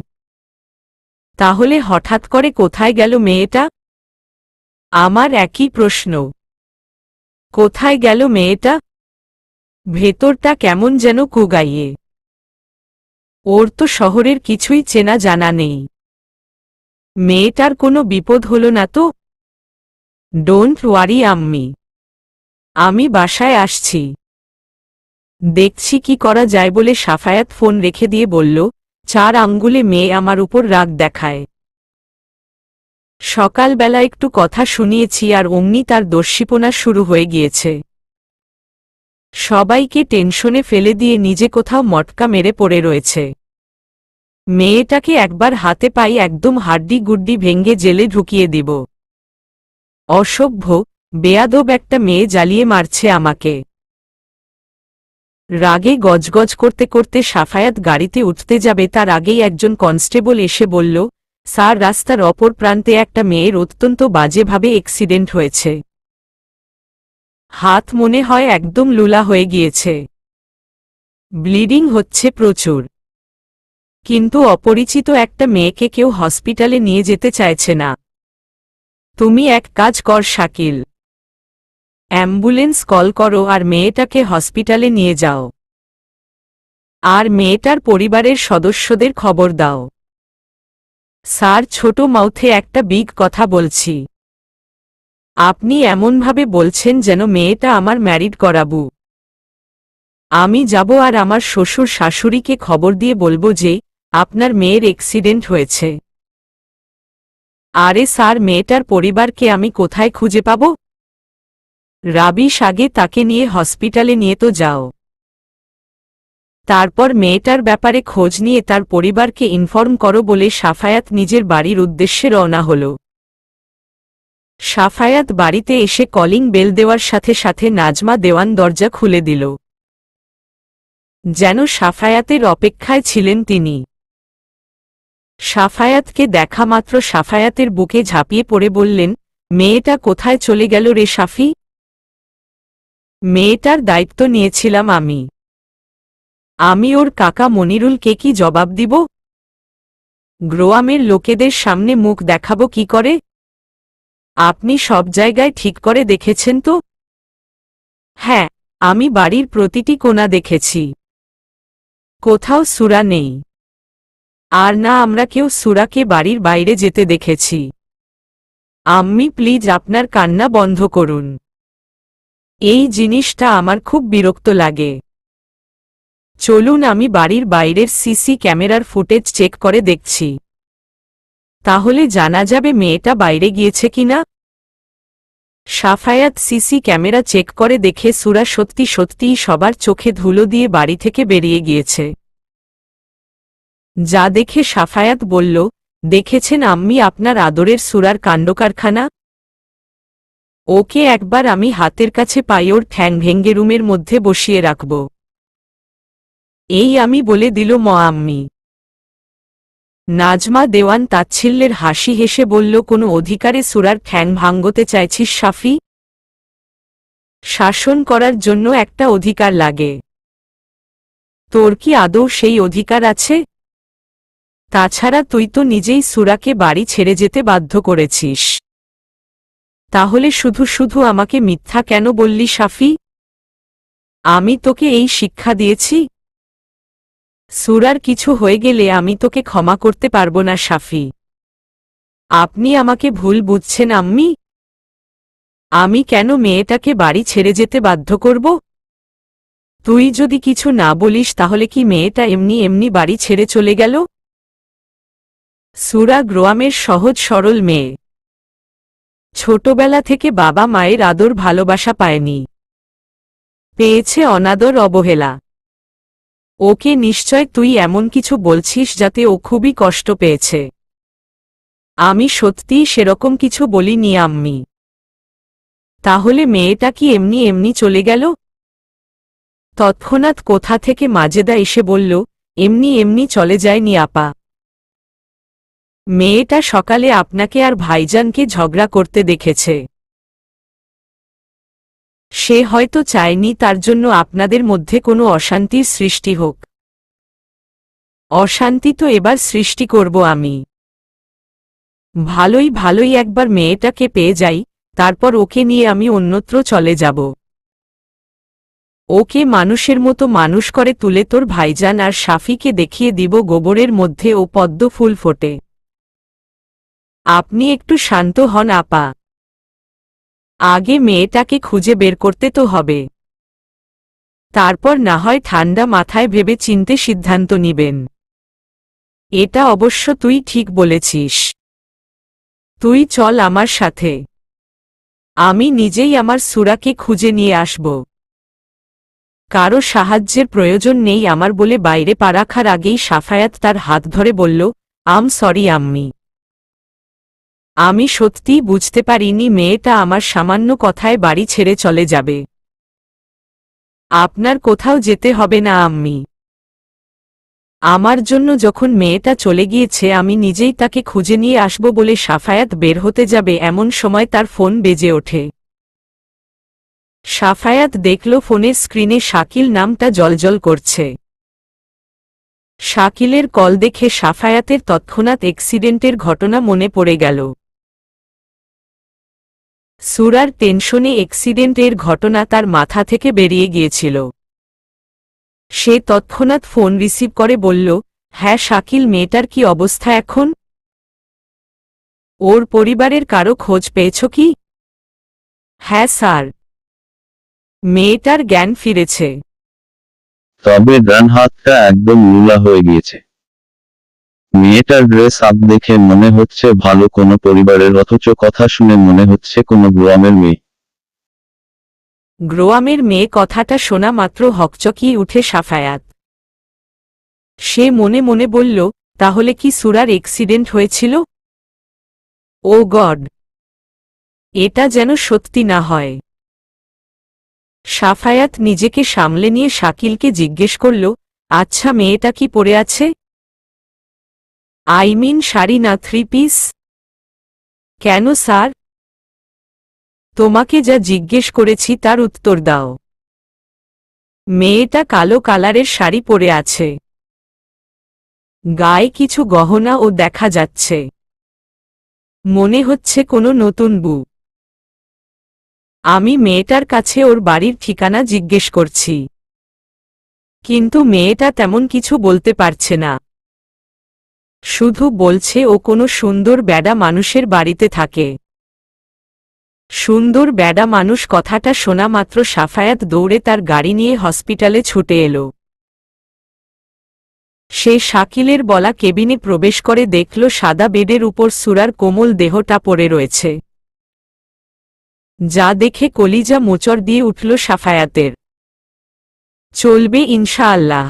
তাহলে হঠাৎ করে কোথায় গেল মেয়েটা? আমার একই প্রশ্ন। কোথায় গেল মেয়েটা? ভেতরটা কেমন যেন কুগাইয়ে। ওর তো শহরের কিছুই চেনা জানা নেই। মেয়েটার কোনো বিপদ হলো না তো? ডোন্ট ওয়ারি আম্মি, আমি বাসায় আসছি, দেখছি কি করা যায় বলে সাফায়াত ফোন রেখে দিয়ে বলল। 4 আঙ্গুলে মেয়ে আমার উপর রাগ দেখায়। সকালবেলা একটু কথা শুনিয়েছি আর অমনি তার দস্যিপনা শুরু হয়ে গিয়েছে। সবাইকে টেনশনে ফেলে দিয়ে নিজে কোথাও মটকা মেরে পড়ে রয়েছে। মেয়েটাকে একবার হাতে পাই একদম হাড্ডি গুড্ডি ভেঙ্গে জেলে ঢুকিয়ে দিব। অসভ্য, বেয়াদব একটা মেয়ে জ্বালিয়ে মারছে আমাকে। রাগে গজগজ করতে করতে সাফায়াত গাড়িতে উঠতে যাবে তার আগেই একজন কনস্টেবল এসে বলল, স্যার রাস্তার অপর প্রান্তে একটা মেয়ের অত্যন্ত বাজেভাবে অ্যাক্সিডেন্ট হয়েছে। হাত মনে হয় একদম লুলা হয়ে গিয়েছে, ব্লিডিং হচ্ছে প্রচুর। কিন্তু অপরিচিত একটা মেয়েকে কেউ হসপিটালে নিয়ে যেতে চাইছে না। তুমি এক কাজ কর শাকিল, অ্যাম্বুলেন্স কল করো আর মেয়েটাকে হসপিটালে নিয়ে যাও। আর মেয়েটার পরিবারের সদস্যদের খবর দাও। স্যার ছোট মাউথে একটা বিগ কথা বলছি। আপনি এমনভাবে বলছেন যেন মেয়েটা আমার ম্যারিড করাবো। আমি যাব আর আমার শ্বশুর শাশুড়িকে খবর দিয়ে বলবো যে আপনার মেয়ের অ্যাক্সিডেন্ট হয়েছে। আরে স্যার মেয়েটার পরিবারকে আমি কোথায় খুঁজে পাব? রাবিশ আগে তাকে নিয়ে হসপিটালে নিয়ে তো যাও। তারপর মেয়েটার ব্যাপারে খোঁজ নিয়ে তার পরিবারকে ইনফর্ম করো বলে সাফায়াত নিজের বাড়ির উদ্দেশ্যে রওনা হল। সাফায়াত বাড়িতে এসে কলিং বেল দেওয়ার সাথে সাথে নাজমা দেওয়ান দরজা খুলে দিল। যেন সাফায়াতের অপেক্ষায় ছিলেন তিনি। সাফায়াতকে দেখা মাত্র সাফায়াতের বুকে ঝাঁপিয়ে পড়ে বললেন, মেয়েটা কোথায় চলে গেল রে সাফি? মেয়েটার দায়িত্ব নিয়েছিলাম আমি। আমি ওর কাকা মনিরুলকে কি জবাব দিব? গ্রোয়ামের লোকেদের সামনে মুখ দেখাবো কি করে? আপনি সব জায়গায় ঠিক করে দেখেছেন তো? হ্যাঁ, আমি বাড়ির প্রতিটি কোণা দেখেছি। কোথাও সুরা নেই। আর না আমরা কেউ সুরাকে বাড়ির বাইরে যেতে দেখেছি। আম্মি প্লিজ আপনার কান্না বন্ধ করুন। এই জিনিসটা আমার খুব বিরক্ত লাগে। চলুন আমি বাড়ির বাইরের সিসি ক্যামেরার ফুটেজ চেক করে দেখছি। তাহলে জানা যাবে মেয়েটা বাইরে গিয়েছে কিনা। সাফায়াত সিসি ক্যামেরা চেক করে দেখে সুরা সত্যি সত্যিই সবার চোখে ধুলো দিয়ে বাড়ি থেকে বেরিয়ে গিয়েছে। যা দেখে সাফায়াত বলল, দেখেছেন আম্মি আপনার আদরের সুরার কাণ্ডকারখানা? ওকে একবার আমি হাতের কাছে পাই ওর ঠ্যাং ভেঙ্গে রুমের মধ্যে বসিয়ে রাখব। এই আমি বলে দিল আম্মি। নাজমা দেওয়ান তাচ্ছিল্যের হাসি হেসে বলল, কোনো অধিকারে সুরার ঠ্যাং ভাঙতে চাইছিস সাফি? শাসন করার জন্য একটা অধিকার লাগে। তোর কি আদৌ সেই অধিকার আছে? তাছাড়া তুই তো নিজেই সুরাকে বাড়ি ছেড়ে যেতে বাধ্য করেছিস। তাহলে শুধু শুধু আমাকে মিথ্যা কেন বললি সাফি? আমি তোকে এই শিক্ষা দিয়েছি? সুরার কিছু হয়ে গেলে আমি তোকে ক্ষমা করতে পারবো না সাফি। আপনি আমাকে ভুল বুঝছেন আম্মি। আমি কেন মেয়েটাকে বাড়ি ছেড়ে যেতে বাধ্য করব? তুই যদি কিছু না বলিস তাহলে কি মেয়েটা এমনি এমনি বাড়ি ছেড়ে চলে গেল? সুরা গ্রোয়ামের সহজ সরল মেয়ে। ছোটবেলা থেকে বাবা মায়ের আদর ভালোবাসা পায়নি, পেয়েছে অনাদর অবহেলা। ওকে নিশ্চয় তুই এমন কিছু বলছিস যাতে ও খুবই কষ্ট পেয়েছে। আমি সত্যিই সেরকম কিছু বলিনি আম্মি। তাহলে মেয়েটা কি এমনি এমনি চলে গেল? তৎক্ষণাৎ কোথা থেকে মাজেদা এসে বলল, এমনি এমনি চলে যায়নি আপা। মেয়েটা সকালে আপনাকে আর ভাইজানকে ঝগড়া করতে দেখেছে। সে হয়তো চায়নি তার জন্য আপনাদের মধ্যে কোনো অশান্তির সৃষ্টি হোক। অশান্তি তো এবার সৃষ্টি করব আমি। ভালোই ভালোই একবার মেয়েটাকে পেয়ে যাই, তারপর ওকে নিয়ে আমি অন্যত্র চলে যাব। ওকে মানুষের মতো মানুষ করে তুলে তোর ভাইজান আর শাফিকে দেখিয়ে দিব গোবরের মধ্যে ও পদ্ম ফুল ফোটে। আপনি একটু শান্ত হন আপা। আগে মেয়েটাকে খুঁজে বের করতে তো হবে। তারপর না হয় ঠান্ডা মাথায় ভেবে চিন্তে সিদ্ধান্ত নিবেন। এটা অবশ্য তুই ঠিক বলেছিস। তুই চল আমার সাথে। আমি নিজেই আমার সুরাকে খুঁজে নিয়ে আসব। কারো সাহায্যের প্রয়োজন নেই আমার বলে বাইরে পা রাখার আগেই সাফায়াত তার হাত ধরে বলল, সরি আম্মি। আমি সত্যিই বুঝতে পারিনি মেয়েটা আমার সামান্য কথায় বাড়ি ছেড়ে চলে যাবে। আপনার কোথাও যেতে হবে না আম্মি। আমার জন্য যখন মেয়েটা চলে গিয়েছে আমি নিজেই তাকে খুঁজে নিয়ে আসব বলে সাফায়াত বের হতে যাবে এমন সময় তার ফোন বেজে ওঠে। সাফায়াত দেখল ফোনের স্ক্রিনে শাকিল নামটা জ্বলজ্বল করছে। শাকিলের কল দেখে সাফায়াতের তৎক্ষণাৎ অ্যাক্সিডেন্টের ঘটনা মনে পড়ে গেল। সুরার টেনশনে অ্যাক্সিডেন্টের ঘটনা তার মাথা থেকে বেরিয়ে গিয়েছিল। সে তৎক্ষণাৎ ফোন রিসিভ করে বলল, হ্যাঁ শাকিল, মেয়েটার কি অবস্থা এখন? ওর পরিবারের কারো খোঁজ পেয়েছ কি? হ্যাঁ স্যার, মেয়েটার জ্ঞান ফিরেছে। তবে ডান হাতটা একদম লুলা হয়ে গিয়েছে। মেয়েটার ড্রেস আপ দেখে মনে হচ্ছে ভালো কোনো পরিবারের, অথচ কথা শুনে মনে হচ্ছে কোনো গ্রামের মেয়ে। গ্রামের মেয়ে কথাটা শোনা মাত্র হকচকিয়ে উঠে সাফায়াত। সে মনে মনে বলল, তাহলে কি সুরার অ্যাক্সিডেন্ট হয়েছিল? ও গড, এটা যেন সত্যি না হয়। সাফায়াত নিজেকে সামলে নিয়ে শাকিলকে জিজ্ঞেস করল, আচ্ছা মেয়েটা কি পরে আছে? শাড়ি না থ্রি পিস? কেন স্যার? তোমাকে যা জিজ্ঞেস করেছি তার উত্তর দাও। মেয়েটা কালো কালারের শাড়ি পরে আছে। গায়ে কিছু গহনা ও দেখা যাচ্ছে। মনে হচ্ছে কোনো নতুন বউ। আমি মেয়েটার কাছে ওর বাড়ির ঠিকানা জিজ্ঞেস করছি, কিন্তু মেয়েটা তেমন কিছু বলতে পারছে না। শুধু বলছে ও কোনো সুন্দর বেডা মানুষের বাড়িতে থাকে। সুন্দর বেডা মানুষ কথাটা শোনা মাত্র সাফায়াত দৌড়ে তার গাড়ি নিয়ে হসপিটালে ছুটে এলো। সে শাকিলের বলা কেবিনে প্রবেশ করে দেখল সাদা বেডের উপর সুরার কোমল দেহটা পড়ে রয়েছে। যা দেখে কলিজা মোচড় দিয়ে উঠল সাফায়াতের। চলবে ইনশাআল্লাহ।